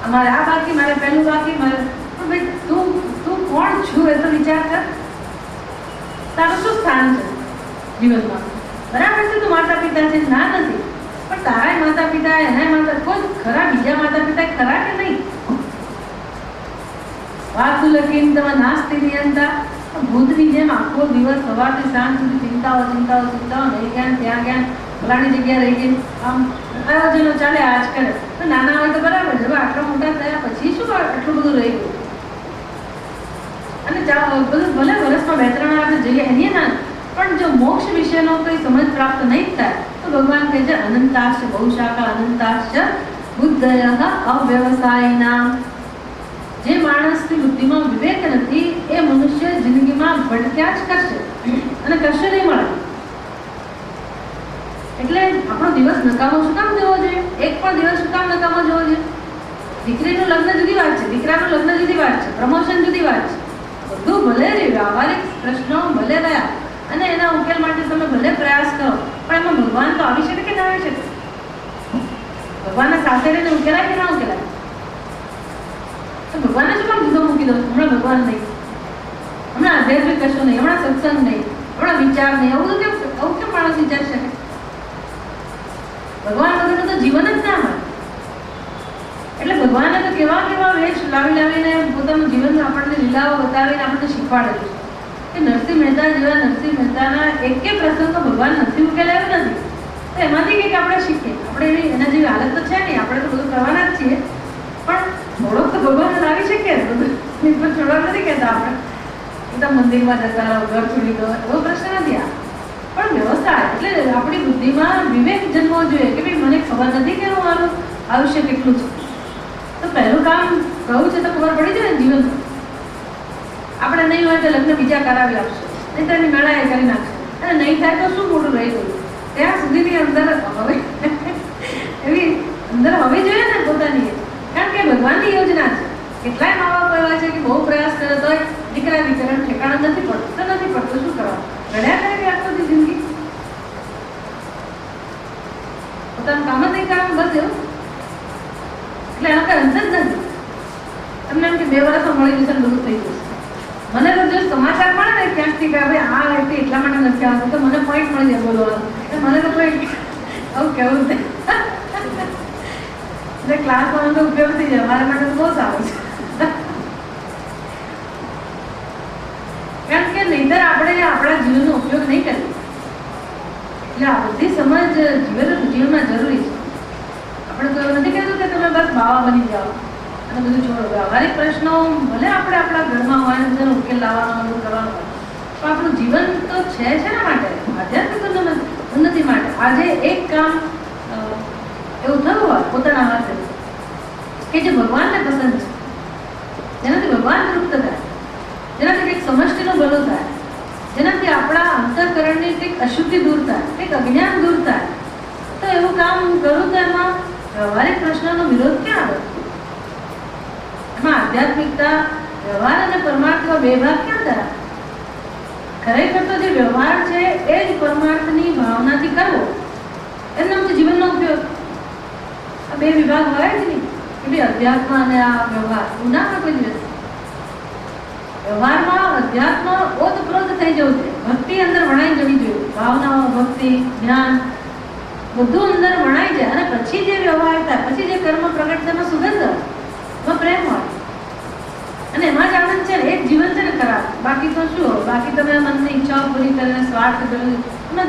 અમારે આ બાકી, મારે પેલું બાકી, મારે. ભાઈ તું કોણ છું એ તો વિચાર કર. તારું શું સ્થાન છે જીવનમાં? બરાબર છે, તું માતા પિતા છે, ના નથી, પણ તારા માતા પિતા, એના માતા, કોઈ ખરા બીજા માતા પિતા ખરા કે નહીં? વાતું લખીને તમે નાસ્તી નિયંતા ભૂતની જેમ આખો દિવસ સવારથી સાંજ સુધી ચિંતાઓ નહીં ગયા, ત્યાં ગયા, ફલાણી જગ્યા રહી ગઈ, આમ આયોજનો ચાલે આજ કરે. તો નાના હોય તો બરાબર છે, આટલા મોટા થયા પછી શું આટલું બધું રહી ગયું? અને બધું ભલે વર્ષમાં 2-3 વાર આપણે જઈએ એની ના, પણ જો મોક્ષ વિશેનો કોઈ સમજ પ્રાપ્ત નહીં થાય તો ભગવાન કહે છે અનંતાશ્ચ બહુ શાખા અનંતાશ્ચ બુદ્ધયઃ અવ્યવસાયિનાં. જે માણસની બુદ્ધિમાં વિવેક નથી એ મનુષ્ય જિંદગીમાં ભટક્યા જ કરશે અને કશું નહીં મળે. એટલે આપણો દિવસ નકામો શું કામ જવો જોઈએ? એક પણ દિવસ શું કામ નકામો જવો જોઈએ? દીકરીનું લગ્ન જુદી વાત છે, દીકરાનું લગ્ન જુદી વાત છે, પ્રમોશન જુદી વાત છે. બધું ભલે રહ્યું, વ્યવહારિક પ્રશ્નો ભલે રહ્યા અને એના ઉકેલ માટે તમે ભલે પ્રયાસ કરો, પણ એમાં ભગવાન તો આવી શકે કે ના આવી શકે? ભગવાનના સાથે રહીને ઉકેલાય કે ના ઉકેલાય? તો ભગવાનને શું કામ જુદો મૂકી દો? હમણાં ભગવાન નહીં, હમણાં આધ્યાત્મિક કશું નહીં, હમણાં સત્સંગ નહીં, હમણાં વિચાર નહીં, આવું કેમ માણસ વિચારી શકે? ભગવાન વગરનું તો જીવન જ ના હોય. એટલે ભગવાને તો કેવા વેશ લાવીને પોતાનું જીવન આપણને લીલાઓ બતાવીને આપણને શીખવાડે છે કે નરસિંહ મહેતા જેવા નરસિંહ મહેતાના એકે પ્રસંગો ભગવાન નથી ઉકેલાયો નથી. તો એમાંથી કંઈક આપણે શીખીએ. આપણે એના જેવી હાલત તો છે નહીં, આપણે તો બધું કરવાના જ છીએ, પણ થોડોક તો ભગવાન લાવી શકીએ. બધું છોડવા નથી કહેતા આપણે, એકદમ મંદિરમાં જતા રહો, ઘર છોડી દો, એવો પ્રશ્ન નથી આ. પણ આપણી બુદ્ધિમાં વિવેક જન્મવો જોઈએ કે ભાઈ મને ખબર નથી કે મારું આયુષ્ય કેટલું છે. તો પહેલું કામ કહું છે તો ખબર પડી જાય ને જીવનમાં. આપણે નહીં હોય તો લગ્ન બીજા કરાવી આપશે, નહીં તો એની મેળા એ કરી નાખશે, અને નહીં થાય તો શું મોટું રહી ગયું. ત્યાં સુધીની અંદર હવે એવી અંદર હોવી જોઈએ ને પોતાની, કારણ કે ભગવાનની યોજના છે. કેટલાય મા બાપ એવા છે કે બહુ પ્રયાસ કરે તો દીકરા દીકરાનું ઠેકાણું નથી પડતું, તો નથી પડતું, શું કરવાનું? ઘડ્યા કરે કે આખો દી જિંદગી પોતાનું કામ જ નહીં કરવાનું, બસ એવું. એટલે એનો કઈ અંત જ નથી. તમને એમ કે 2 વર્ષમાં મળી જશે, બધું થઈ જશે. મને તો જો સમાચાર મળે ને ક્યાંકથી કે ભાઈ આ વ્યક્તિ એટલા માટે નથી આવતું, તો મને પોઈન્ટ મળી જાય બોલવાનું. મને તો કોઈ આવું કેવું થાય એટલે ક્લાસમાં તો ઉપયોગ થઈ જાય, મારા માટે તો બહુ સારું છે. કારણ કે નહીંતર આપણે આપણા જીવનનો ઉપયોગ નહીં કરીએ. એટલે આ બધી સમજ જીવનમાં જરૂરી છે. આપણે તો એવું નથી કહેતું કે તમે બસ બાવા બની જાઓ અને બધું છોડો. વ્યવહારિક પ્રશ્નો ભલે આપણે આપણા ઘરમાં હોય ને બધાનો ઉકેલ લાવવાનો બધું કરવાનો હોય, પણ આપણું જીવન તો છે શેના માટે? આધ્યાત્મિક ઉન્નતિ માટે. આજે એક કામ એવું થયું હોય પોતાના હાથે કે જે ભગવાનને પસંદ છે, જેનાથી ભગવાન તૃપ્ત થાય, જેનાથી કંઈક સમષ્ટિનું ભલું થાય, જેનાથી આપણા અંતઃકરણની કંઈક અશુદ્ધિ દૂર થાય, કંઈક અજ્ઞાન દૂર થાય, તો એવું કામ કરું તો એમાં વ્યવહારિક પ્રશ્નનો વિરોધ ક્યાં આવે? એમાં આધ્યાત્મિકતા, વ્યવહાર અને પરમાર્થમાં 2 ભાગ ક્યાં થયા? ખરેખર તો જે વ્યવહાર છે એ જ પરમાર્થની ભાવનાથી કરવો, એમ નામ તો જીવનનો ઉપયોગ. આ 2 વિભાગ હોય જ નહીં કે ભાઈ અધ્યાત્મ અને આ વ્યવહાર ઉનામાં કોઈ દિવસ. વ્યવહારમાં અધ્યાત્મ ઓતપ્રોત થઈ જવું છે, ભક્તિ અંદર વણાઈ જવી જોઈએ, ભાવનાઓ, ભક્તિ, જ્ઞાન બધું અંદર વણાઈ જાય, અને પછી જે વ્યવહાર થાય, પછી જે કર્મ પ્રગટ થાય, એમાં સુગંધ હોય, એમાં પ્રેમ હોય, અને એમાં જ આનંદ છે ને. એક જીવન છે ને ખરાબ, બાકી તો શું હોય? બાકી તમે મનની ઈચ્છાઓ પૂરી કરીને સ્વાર્થ કર્યું, તમે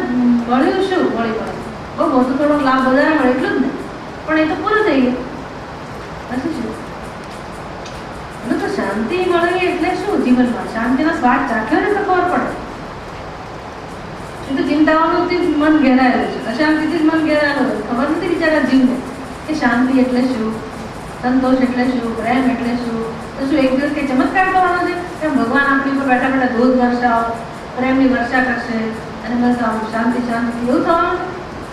મળ્યું શું? વળી મળે બહુ મોટું થોડોક લાભ વધારે મળે એટલું જ નહીં, પણ એ તો પૂરું થઈ ગયું. પછી શું? એટલે તો શાંતિ મળે એટલે શું? જીવનમાં શાંતિનો સ્વાદ ચાખ્યો ને તો ખબર પડે. તો ચિંતાઓથી મન ઘેરાયેલું છે, અશાંતિથી જ મન ઘેરાયેલું છે. ખબર નથી બિચારા જીવને કે શાંતિ એટલે શું, સંતોષ એટલે શું, પ્રેમ એટલે શું. તો શું એક દિવસ કંઈ ચમત્કાર કરવાનો છે કે ભગવાન આપણી ઉપર બેઠા બેઠા ધોધ વર્ષાઓ, પ્રેમની વર્ષા કરશે અને બસ આમ શાંતિ શાંતિ એવું થવાનું છે?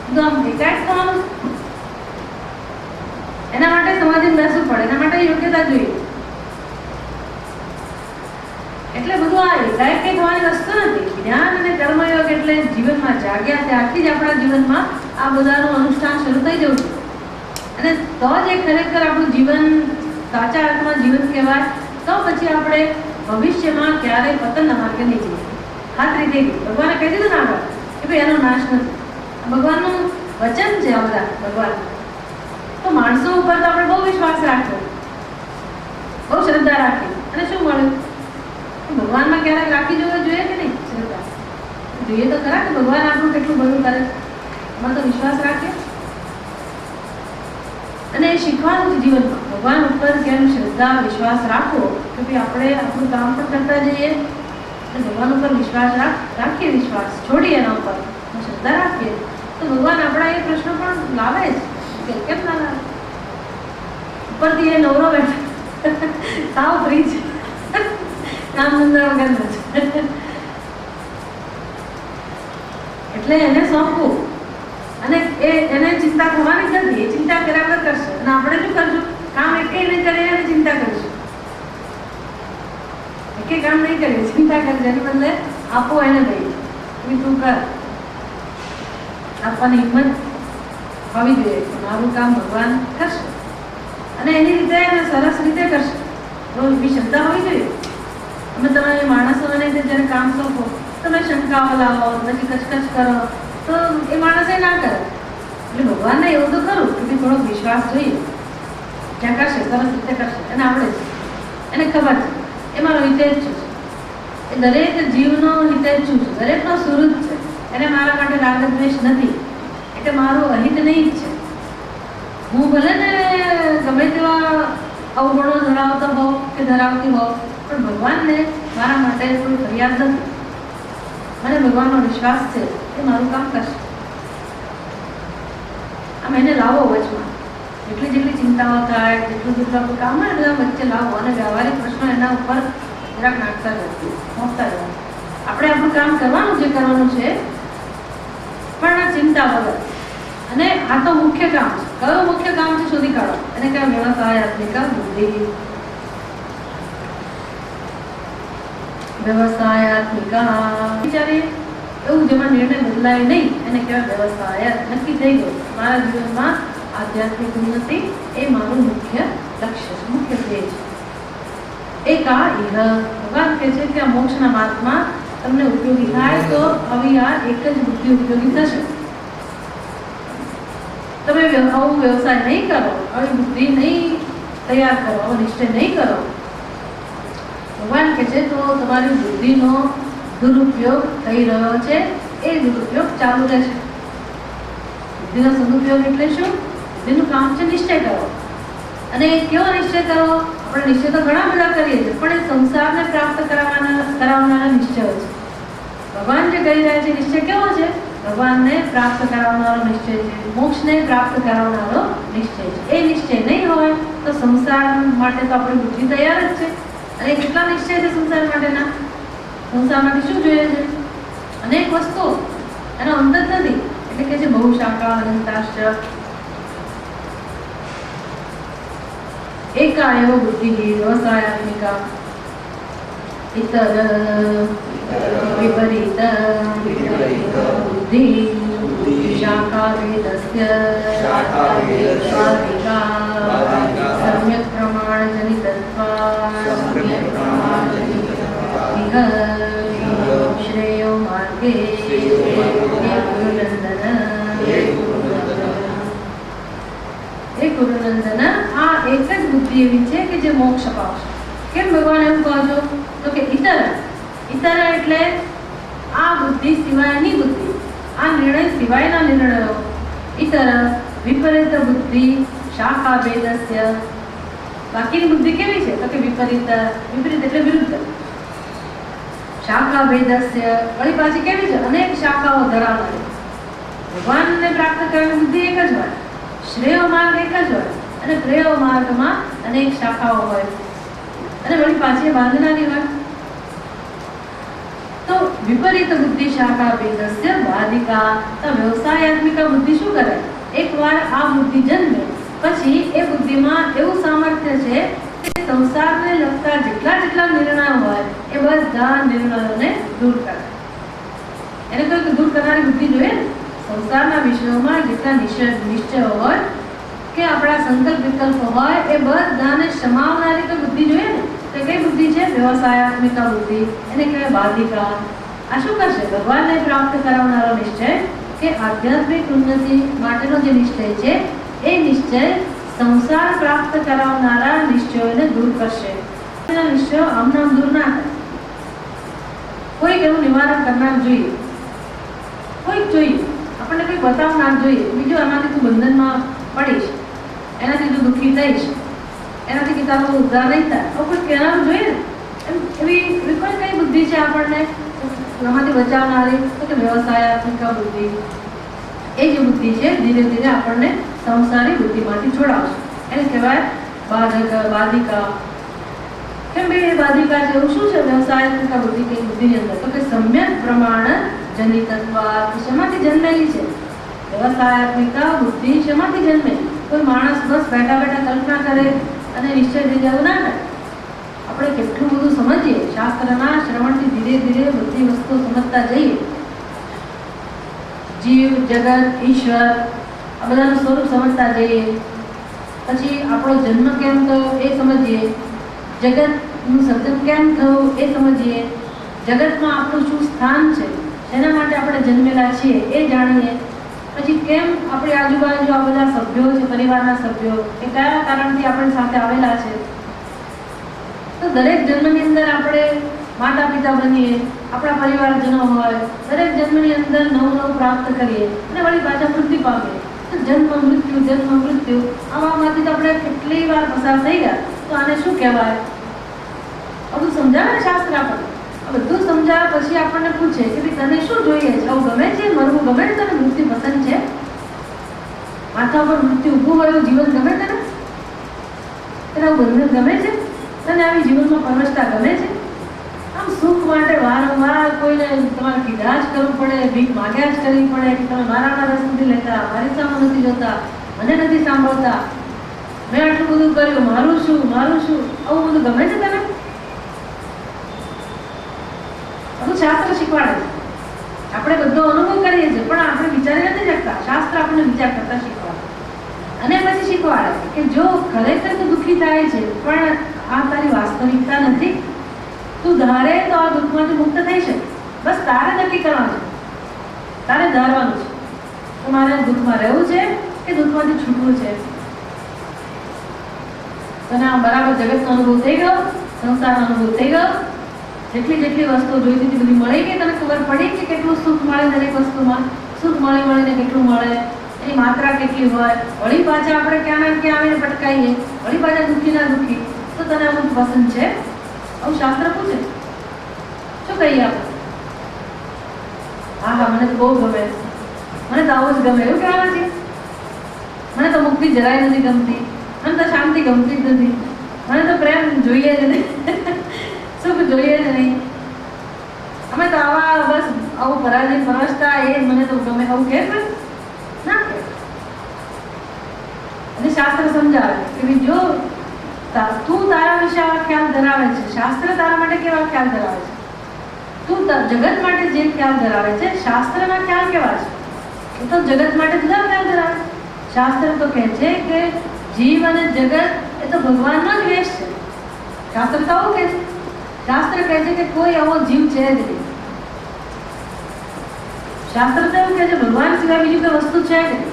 બધું આમ એકાએક થવાનું છે? એના માટે સમાધિમાં બેસવું પડે, એના માટે યોગ્યતા જોઈએ. એટલે બધું આ એકાએક કંઈ થવાની વસ્તુ નથી. જ્ઞાન અને કર્મયોગ એટલે જીવનમાં જાગ્યા ત્યારથી જ આપણા જીવનમાં આ બધાનું અનુષ્ઠાન શરૂ થઈ જવું છે. અને તો જ એ ખરેખર આપણું જીવન સાચા અર્થમાં જીવન કહેવાય. તો પછી આપણે ભવિષ્યમાં ક્યારેય પતનના માર્ગે નહીં જઈએ. ખાતરી થઈ ગઈ. ભગવાને કહી દીધું ને આગળ કે ભાઈ એનો નાશ નથી. ભગવાનનું વચન છે આ બધા ભગવાન. તો માણસો ઉપર તો આપણે બહુ વિશ્વાસ રાખ્યો, બહુ શ્રદ્ધા રાખી, અને શું મળ્યું? ભગવાનમાં ક્યારેક રાખી જવું જોઈએ કે નહીં? શ્રદ્ધા જોઈએ તો ખરા કે ભગવાન આપણું કેટલું બધું કરે, એમાં તો વિશ્વાસ રાખીએ. અને એ શીખવાનું છે જીવનમાં, ભગવાન ઉપર કેમ શ્રદ્ધા વિશ્વાસ રાખવો કે ભાઈ આપણે આપણું કામ પણ કરતા જઈએ અને ભગવાન ઉપર વિશ્વાસ રાખીએ, વિશ્વાસ છોડીએ એના ઉપર શ્રદ્ધા રાખીએ, તો ભગવાન આપણા એ પ્રશ્નો પણ લાવે જ. કેમ ના લાવે? ઉપરથી એ નવરો બેઠો સાવ ફ્રી છે, કામ ધંધા વગરનો છે. એટલે એને સોંપવું, અને એને ચિંતા થવાની જ નથી. એ ચિંતા કર્યા વગર કરશે, અને આપણે શું કરશું? કામ એકે નહીં કરીએ અને ચિંતા કરીશું. એકે કામ નહીં કરીએ, ચિંતા કરશે. એની બદલે આપો એને ભાઈ તું કર. આપવાની હિંમત હોવી જોઈએ કે મારું કામ ભગવાન કરશે, અને એની રીતે એને સરસ રીતે કરશે. તો એવી ક્ષમતા હોવી જોઈએ. તમે માણસોને જ્યારે કામ સોંપો, તમે શંકાઓ લાવો, પછી કચકચ કરો, તો એ માણસે ના કરે. એટલે ભગવાનને એવું તો ખરું કે થોડોક વિશ્વાસ જોઈએ, જ્યાં કરશે સરસ રીતે કરશે, એને આવડે છે, એને ખબર છે એ મારો હિતેચ્છુ છે, એ દરેક જીવનો હિતેચ્છુ છે, દરેકનો સુહૃદ છે, એને મારા માટે રાગદ્વેષ નથી, એટલે મારું અહિત નહીં જ છે. હું ભલે ને ગમે તેવા અવગુણો ધરાવતો હોઉં કે ધરાવતી હોઉં, પણ ભગવાનને મારા માટે કોઈ ફરિયાદ નથી. મને ભગવાનનો વિશ્વાસ છે એ મારું કામ કરશે. આમ એને લાવો વચમાં, જેટલી ચિંતાઓ થાય, જેટલું આપણું કામ હોય બધા વચ્ચે લાવો અને વ્યવહારિક પ્રશ્નો એના ઉપર જરાક નાખતા જવું, મૂકતા જવું. આપણે આપણું કામ કરવાનું જે કરવાનું છે પણ ચિંતા વગર. અને આ તો મુખ્ય કામ છે. કયું મુખ્ય કામ છે શોધી કાઢો. એને કહેવાય વ્યવસાયાત્મિકા બુદ્ધિ. વ્યવસાયાત્મિકા વિચારીએ એવું જેમાં નિર્ણય બદલાય નહીં એને કહેવાય વ્યવસાય. નક્કી થઈ ગયું મારા જીવનમાં આધ્યાત્મિક ઉન્નતિ એ મારું મુખ્ય લક્ષ્ય છે, મુખ્ય ધ્યેય છે. એકા ઇહ ભગવાન કહે છે કે આ મોક્ષના માર્ગમાં તમને ઉપયોગી થાય તો આવી આ એક જ બુદ્ધિ ઉપયોગી થશે. તમે આવો વ્યવસાય નહીં કરો, આવી બુદ્ધિ નહીં તૈયાર કરો, આવો નિશ્ચય નહીં કરો, ભગવાન કહે છે તો તમારી બુદ્ધિનો દુરુપયોગ થઈ રહ્યો છે. એ દુરુપયોગ ચાલુ રહેશે. બુદ્ધિનો સદુપયોગ એટલે શું? બુદ્ધિનું કામ છે નિશ્ચય કરો. અને કેવો નિશ્ચય કરો? આપણે નિશ્ચય તો ઘણા બધા કરીએ છીએ પણ એ સંસારને પ્રાપ્ત કરાવનારા નિશ્ચયો છે. ભગવાન જે કહી રહ્યા છે નિશ્ચય કેવો છે? ભગવાનને પ્રાપ્ત કરાવનારો નિશ્ચય છે, મોક્ષને પ્રાપ્ત કરાવનારો નિશ્ચય છે. એ નિશ્ચય નહીં હોય તો સંસાર માટે તો આપણી બુદ્ધિ તૈયાર જ છે. અને કેટલા નિશ્ચય છે સંસાર માટેના? સંસારમાંથી શું જોઈએ છે? અનેક વસ્તુઓ, એનો અંત જ નથી. એટલે કે છે બહુ શાખા અનંતાશ્ચ એકાયવ બુદ્ધિ વ્યવસાયાત્મિકા ઇતર વિપરીત બુદ્ધિ શાખા વેદસ્ય સ્વાધિકા સમ્યક પ્રમાણ જનિતત્વાत् શ્રેયો માર્ગે ગુરુનંદન. આ એક જ બુદ્ધિ એવી છે કે જે મોક્ષ અપાવશે. કેમ ભગવાન એવું કહો છો? તો કે ઇતર એટલે આ બુદ્ધિ સિવાયની બુદ્ધિ, આ નિર્ણય સિવાયના નિર્ણયો. ઇતર વિપરીત બુદ્ધિ શાખા ભેદસ્ય. બાકીની બુદ્ધિ કેવી છે? તો કે વિપરીત એટલે વિરુદ્ધ. શાખા ભેદસ્ય વળી પાછી કેવી છે? અનેક શાખાઓ ધરાવનારી. ભગવાનને પ્રાપ્ત કરવાની બુદ્ધિ એક જ હોય, શ્રેય માર્ગ એક જ હોય, અને પ્રેય માર્ગમાં અનેક શાખાઓ હોય અને વળી પાછી બાંધનારી હોય. તો વિપરીત બુદ્ધિ શાખા ભેદસ્ય બાધિકા. તો વ્યવસાયાત્મિકા બુદ્ધિ શું કરે? એકવાર આ બુદ્ધિ જન્મે પછી એ બુદ્ધિમાં એવું સામર્થ્ય છે કે સંસારને લગતા જેટલા નિર્ણયો હોય એ બધા નિર્ણયોને દૂર કરે. એને કહ્યું કે દૂર કરનારી બુદ્ધિ જોઈએ. સંસારના વિષયોમાં જેટલા નિશ્ચયો હોય કે આપણા સંકલ્પ વિકલ્પો હોય એ બધાને સમાવનારી તો બુદ્ધિ જોઈએ ને. તો કઈ બુદ્ધિ છે? વ્યવસાયાત્મિકા બુદ્ધિ. એને કહેવાય બાધિકા. આ શું કરશે? ભગવાનને પ્રાપ્ત કરાવનારો નિશ્ચય કે આધ્યાત્મિક ઉન્નતિ માટેનો જે નિશ્ચય છે એ નિશ્ચય સંસાર પ્રાપ્ત કરાવનારા નિશ્ચયોને દૂર કરશે. એના નિશ્ચયો આમનામ દૂર ના થાય. કોઈક એવું નિવારણ કરનાર જોઈએ, કોઈક જોઈએ, આપણને કંઈક બતાવનાર જોઈએ. બીજું આનાથી તું બંધનમાં પડીશ, એનાથી તું દુઃખી થઈશ, એનાથી કે તારો ઉદ્ધાર નહીં થાય, આવું કોઈ કહેનારું જોઈએ ને. એવી કોઈ કઈ બુદ્ધિ છે આપણને આમાંથી બચાવનારી? તો કે વ્યવસાયાત્મિકા બુદ્ધિ. એ જે બુદ્ધિ છે ધીરે ધીરે આપણને સંસારી બુદ્ધિમાંથી છોડાવશે. એને કહેવાય બાધિકા. કેમ ભાઈ એ બાધિકા છે? એવું શું છે વ્યવસાયાત્મિકા બુદ્ધિ કઈ બુદ્ધિની અંદર? તો કે સમ્યક પ્રમાણ જનિતત્વાत्. શેમાંથી જન્મેલી છે વ્યવસાયાત્મિકા બુદ્ધિ? શેમાંથી જન્મેલી? કોઈ માણસ બસ બેઠા કલ્પના કરે અને નિશ્ચય થઈ જાય ના કરે. આપણે કેટલું બધું સમજીએ, શાસ્ત્રના શ્રવણથી ધીરે ધીરે બધી વસ્તુઓ સમજતા જઈએ. જીવ, જગત, ઈશ્વર આ બધાનું સ્વરૂપ સમજતા જઈએ. પછી આપણો જન્મ કેમ થયો એ સમજીએ, જગતનું સર્જન કેમ થયું એ સમજીએ, જગતમાં આપણું શું સ્થાન છે, એના માટે આપણે જન્મેલા છીએ એ જાણીએ. પછી કેમ આપણી આજુબાજુ આ બધા સભ્યો છે, પરિવારના સભ્યો એ કયા કારણથી આપણી સાથે આવેલા છે. તો દરેક જન્મની અંદર આપણે માતા પિતા બનીએ, આપણા પરિવારજનો હોય, દરેક જન્મની અંદર નવું પ્રાપ્ત કરીએ અને વળી પાછા મૃત્યુ પામીએ. જન્મ મૃત્યુ આમાંથી તો આપણે કેટલી વાર પસાર થઈ ગયા. તો આને શું કહેવાય? બધું સમજાવે ને શાસ્ત્ર આપણને. બધું સમજાવ્યા પછી આપણને પૂછે કે ભાઈ તને શું જોઈએ છે? આવું ગમે છે? મરવું ગમે છે? તને મૃત્યુ પસંદ છે? માથા પર મૃત્યુ ઊભું હોય એવું જીવન ગમે તને? તને બંને ગમે છે? તને આવી જીવનમાં પરવશતા ગમે છે? આમ સુખ માટે વારંવાર કોઈને તમારે કીધા જ કરવું પડે, ભીખ માગ્યા જ કરવી પડે કે તમે મારાના રસ નથી લેતા, મારી સામે નથી જોતા, મને નથી સાંભળતા, મેં આટલું બધું કર્યું, મારું શું, આવું બધું ગમે છે તને? બધું શાસ્ત્ર શીખવાડે છે. આપણે બધો અનુભવ કરીએ છીએ પણ આપણે વિચારી નથી શકતા. શાસ્ત્ર આપણને વિચાર કરતા શીખવાડે અને પછી શીખવાડે કે જો ખરેખર તું દુઃખી થાય છે પણ આ તારી વાસ્તવિકતા નથી, તું ધારે તો આ દુઃખમાંથી મુક્ત થઈ શકે. બસ તારે નક્કી કરવાનું છે, તારે ધારવાનું છે તો મારે દુઃખમાં રહેવું છે કે દુઃખમાંથી છૂટવું છે. તને આ બરાબર જગતનો અનુભવ થઈ ગયો, સંસારનો અનુભવ થઈ ગયો, જેટલી વસ્તુઓ જોઈતી હતી બધી મળી ગઈ, તને ખબર પડી કે કેટલું સુખ મળે દરેક વસ્તુમાં, સુખ મળીને કેટલું મળે, એની માત્રા કેટલી હોય. વળી પાછા આપણે ક્યાં આવીને પટકાઈએ, વળી પાછા દુઃખી ના દુઃખી. તો તને અમુક પસંદ છે? આવું શાસ્ત્ર પૂછે, શું કહીએ આપણે? હા મને તો બહુ ગમે, મને તો આવું જ ગમે એવું કહેવાના છે. મને તો મુક્તિ જરાય નથી ગમતી, મને તો શાંતિ ગમતી જ નથી, મને તો પ્રેમ જોઈએ જ નહીં, સુખ જોઈએ જ નહીં, અમે તો આવા બસ આવું પરાજય પરવશતા એ મને તો ગમે, આવું કે ના કે. અને શાસ્ત્ર સમજાવે કે જો તું તારા વિશે આવા ખ્યાલ ધરાવે છે, શાસ્ત્ર તારા માટે કેવા ખ્યાલ ધરાવે છે, તું જગત માટે જે ખ્યાલ ધરાવે છે, શાસ્ત્રના ખ્યાલ કેવા છે? એ તો જગત માટે જુદા ખ્યાલ ધરાવે. શાસ્ત્ર તો કહે છે કે જીવ અને જગત એ તો ભગવાનનો જ વેશ છે. શાસ્ત્ર તો આવું કહે છે. શાસ્ત્ર કહે છે કે કોઈ આવો જીવ છે જ નહીં. શાસ્ત્ર તો એવું કહે છે ભગવાન સિવાય બીજી કોઈ વસ્તુ છે જ નહીં.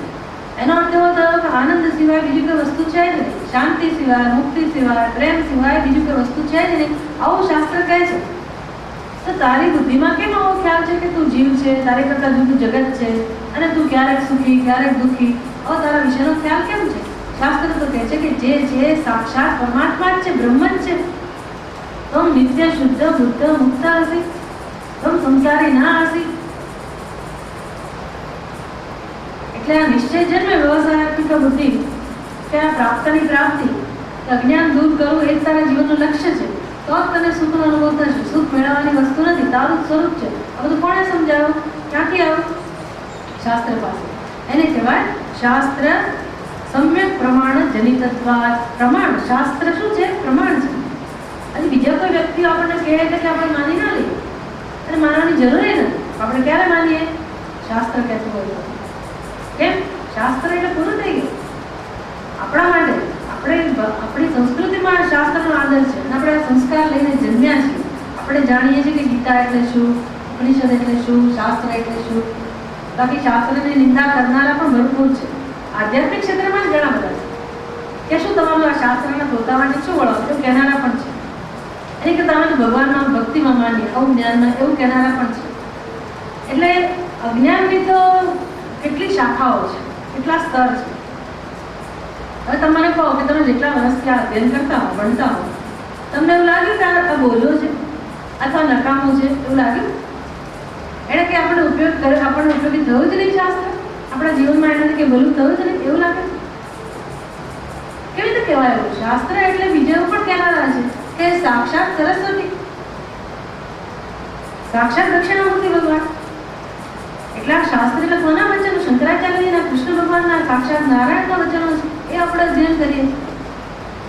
એનો અર્થ એવો થયો કે આનંદ સિવાય બીજી કોઈ વસ્તુ છે જ નહીં, શાંતિ સિવાય, મુક્તિ સિવાય, પ્રેમ સિવાય બીજી કોઈ વસ્તુ છે જ નહીં, આવું શાસ્ત્ર કહે છે. તો તારી બુદ્ધિમાં કેમ આવો ખ્યાલ છે કે તું જીવ છે, તારી કરતા જુદું જગત છે અને તું ક્યારેક સુખી ક્યારેક દુઃખી, આવો તારા વિશેનો ખ્યાલ કેમ છે? શાસ્ત્ર તો કહે છે કે જે છે સાક્ષાત પરમાત્મા જ છે, બ્રહ્મ જ છે. તમ નિત્ય શુદ્ધ બુદ્ધ મુક્ત હસી, તમ સંસારી ના હસી. એટલે આ નિશ્ચય જન્મે વ્યવસાયાત્મિક બુદ્ધિ કે આ પ્રાપ્તની પ્રાપ્તિ, અજ્ઞાન દૂર કરવું એ જ તારા જીવનનું લક્ષ્ય છે. તો જ તને સુખનો અનુભવ થશે. સુખ મેળવવાની વસ્તુ નથી, તારું સ્વરૂપ છે. આ બધું કોણે સમજાવ્યું? ક્યાંથી આવ્યું? શાસ્ત્ર પાસે. એને કહેવાય શાસ્ત્ર સમ્યક પ્રમાણ જનિતત્વાદ. પ્રમાણ, શાસ્ત્ર શું છે? પ્રમાણ છે. અને બીજા કોઈ વ્યક્તિઓ આપણને કહે કે આપણે માની ના લઈએ, અને માનવાની જરૂર નથી. આપણે ક્યારે માનીએ? શાસ્ત્ર કહેતું હોય. કેમ? શાસ્ત્ર એટલે પૂરું થઈ ગયું આપણા માટે. આપણી સંસ્કૃતિમાં શાસ્ત્રનો આદર છે અને આપણે સંસ્કાર લઈને જન્મ્યા છીએ. આપણે જાણીએ છીએ કે ગીતા એટલે શું, ઉપનિષદ એટલે શું, શાસ્ત્ર એટલે શું. બાકી શાસ્ત્રની નિંદા કરનારા પણ ભરપૂર છે. આધ્યાત્મિક ક્ષેત્રમાં જ ઘણા બધા છે કે શું તમારું આ શાસ્ત્રને પોતા માટે શું વળાવ, એવું કહેનારા પણ છે. એને કે તમે ભગવાનમાં ભક્તિમાં માનીએ, આવું જ્ઞાનમાં, એવું કહેનારા પણ છે. એટલે અજ્ઞાનની તો કેટલી શાખાઓ છે, કેટલા સ્તર છે. હવે તમને કહો કે તમે જેટલા વર્ષથી આ અધ્યયન કરતા હો, ભણતા હો, તમને એવું લાગ્યું કે આ બોજો છે અથવા નકામું છે એવું લાગ્યું? એને કે આપણને ઉપયોગી થયું જ નહીં શાસ્ત્ર, આપણા જીવનમાં એનાથી કે ભલું થયું જ નહીં એવું લાગે? કેવી રીતે કહેવાય એવું? શાસ્ત્ર એટલે બીજા એવું પણ કહેવાના છે કે સાક્ષાત સરસ્વતી, સાક્ષાત દક્ષિણામૂર્તિ ભગવાન. એટલે આ શાસ્ત્ર એટલે કોના વચનો? શંકરાચાર્યના, કૃષ્ણ ભગવાનના, સાક્ષાત નારાયણના વચનો છે. એ આપણે અધ્યયન કરીએ.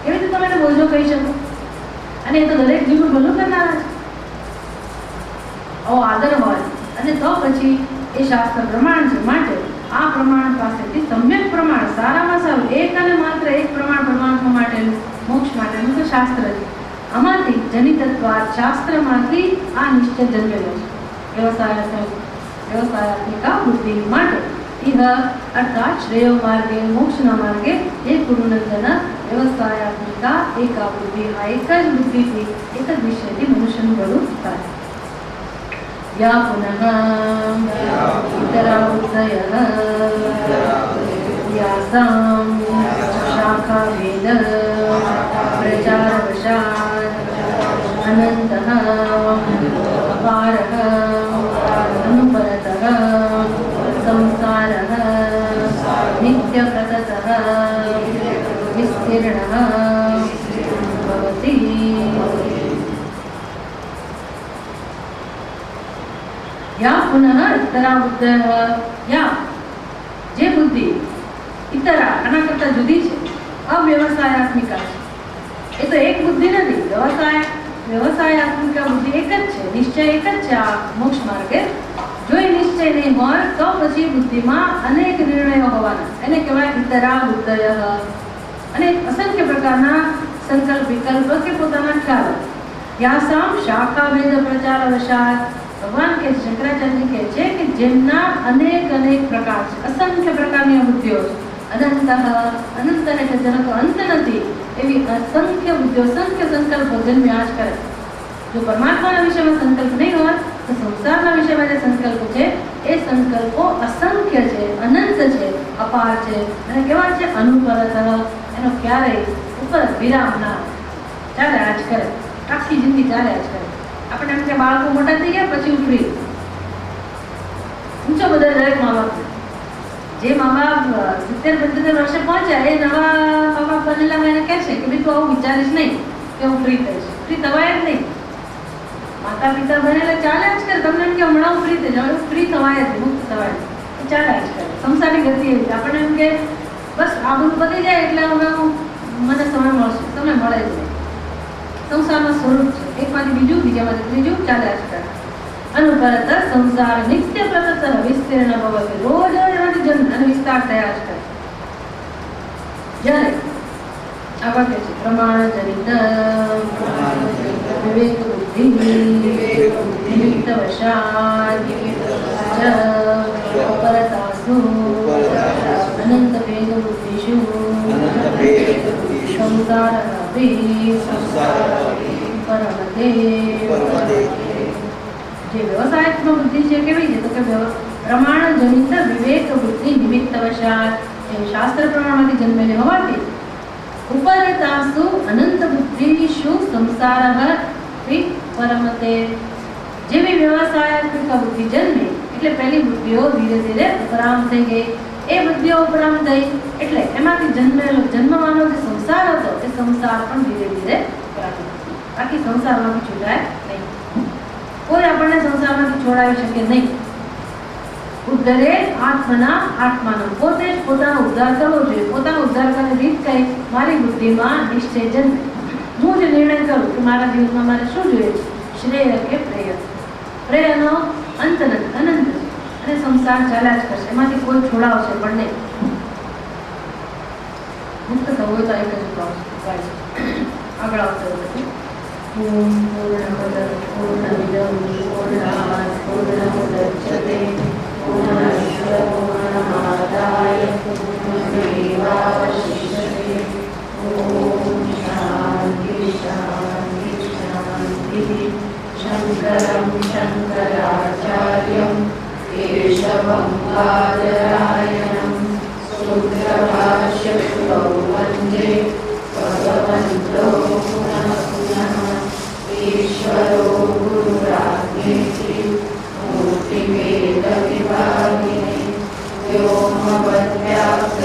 એવી રીતે તમે એને બોજો કહી શકો? અને એ તો દરેક જીવનું ભલું કરનારા છે. આવો આદર હોય અને તો પછી એ શાસ્ત્ર પ્રમાણ છે. માટે આ પ્રમાણ પાસેથી સમ્યક પ્રમાણ, સારામાં સારું એક અને માત્ર એક પ્રમાણ પરમાત્મા માટેનું, મોક્ષ માટેનું તો શાસ્ત્ર છે. આમાંથી જનિતત્વાદ, શાસ્ત્રમાંથી આ નિશ્ચય જન્મેલો છે. વ્યવસાયાત્મિકા બુદ્ધિ માટે इह अर्थात श्रेय मार्गे मोक्ष मार्गे एक गुरुनंदन व्यवसायात्मिका एका बुद्धि आ एक ज बुद्धि थी एक ज विषय थी मनुष्य बड़ू થાય. या पुनः इतरा बुद्धयः यासां शाखा भेद प्रचारवशात् अनन्तः अपारः अनुपरतः संसारः नित्य विस्तीर्णः भवति। या पुनः इतरा बुद्धयः या जे बुद्धि इतरा आना करता जुदी छे अव्यवसायात्मिका छे। तो एक बुद्धि नहीं, व्यवसायात्मिका बुद्धि एक ज छे, निश्चय एक ज छे। आ मोक्ष मार्गे जो निश्चय नहीं होय तो पछी बुद्धि में अनेक निर्णयों होवाना एने कहेवाय इतरा बुद्धयः। अनेक असंख्य प्रकारना संकल्प विकल्प के पोताना ख्याल यासाम शाखा भेद प्रचार वशात भगवान के शंकराचार्य कहे छे कि जेमना अनेक अनेक प्रकार छे, असंख्य प्रकारनी बुद्धिओ छे। अनंत ने जेनो तो अंत नथी एवी असंख्य बुद्धिओ असंख्य संकल्प जन्म्या ज करे। जो परमात्मा विषय में संकल्प नहीं हो तो संसार विषय में संकल्प है ए संकल्पो असंख्य है, अनंत है, अपार है અને કેવા છે અનુપરત એનો ક્યારે ઉપર વિરામ ના ચાલે આજ કરે આખી જિંદગી ચાલે આજ કરે। આપણે એમ કે બાળકો મોટા થઈ ગયા પછી ઉફરી ઊંચો બધા દરેક મા બાપ જે મા બાપ 70-75 વર્ષે પહોંચ્યા એ નવા મા બાપ બનેલા એને કહે છે કે ભાઈ તું આવું વિચારીશ નહીં કે હું ફ્રી થઈશ, ફ્રી થવાય જ નહીં। माता पिता बनेला चाले ज करे, तमने एम के हमणा फ्री थे जाओ, फ्री थवाय ज मुक्त थवाय चाले ज करे। संसारनी गति एवी आपणे एम के बस आ બધું પતી જાય એટલે હવે મને સમય મળશે, તમે મળે જ નહીં। સંસારનું સ્વરૂપ છે એકમાંથી બીજું બીજામાંથી ત્રીજું ચાલે જ કરે। અનુપરત સંસાર નિત્ય પ્રતત વિસ્તીર્ણ ભવતિ રોજ રોજ એમાંથી જન્મ અને વિસ્તાર થયા જ કરે। જ્યારે આગળ કહે છે પ્રમાણ જનિત विवेक बुद्धि निमित्त वशात् अपरतासु अनंत वेग बुद्धिषु संसारमपि परमते। जे व्यवसायात्मक बुद्धि છે કેવી છે તો કે પ્રમાણ જનિત વિવેક બુદ્ધિ નિમિત્ત વશાત એ શાસ્ત્ર પ્રમાણમાંથી જન્મેલી હોવાથી उपरतासु अनंत बुद्धिषु संसारः परमते। जेवी व्यवसायात्मक बुद्धि जन्मे એટલે પહેલી બુદ્ધિઓ ધીરે ધીરે ઉપરામ થઈ ગઈ। એ બુદ્ધિઓ ઉપરામ થઈ એટલે એમાંથી જન્મેલો જન્મવાનો જે સંસાર હતો એ સંસાર પણ ધીરે ધીરે ઉપરામ થયો। બાકી સંસારમાંથી છૂટાય નહીં, કોઈ આપણને સંસારમાંથી છોડાવી શકે નહીં। ઉદ્ધરે આત્મના આત્માનો પોતે જ પોતાનો ઉદ્ધાર કરવો જોઈએ। પોતાનો ઉદ્ધાર કરવાની રીત કઈ મારી બુદ્ધિમાં નિશ્ચય જન્મે। હું જે નિર્ણય કરું કે મારા જીવનમાં મારે શું જોઈએ છે શ્રેય કે પ્રેય, પ્રેયનો અંત નથી, અનંત છે અને સંસાર ચાલ્યા જ કરશે, એમાંથી કોઈ છોડાવશે પણ નહીં। મુક્ત થવું હોય તો એક જ ઉપાય છે, આગળ આવતો હોય ઓમ પૂર્ણમદ પૂર્ણમિદં પૂર્ણાત પૂર્ણમુદચ્યતે पूर्णस्य पूर्णमादाय पूर्णमेवावशिष्यते। ॐ शान्ति शान्ति शान्तिः। शङ्करं शङ्कराचार्यं केशवं बादरायणं सूत्रभाष्यकृतौ वन्दे भगवन्तो पुनः पुनः। ईश्वरो गुरुराज्ञेति मूर्तिभेदविभागिने व्योमवद्व्याप्त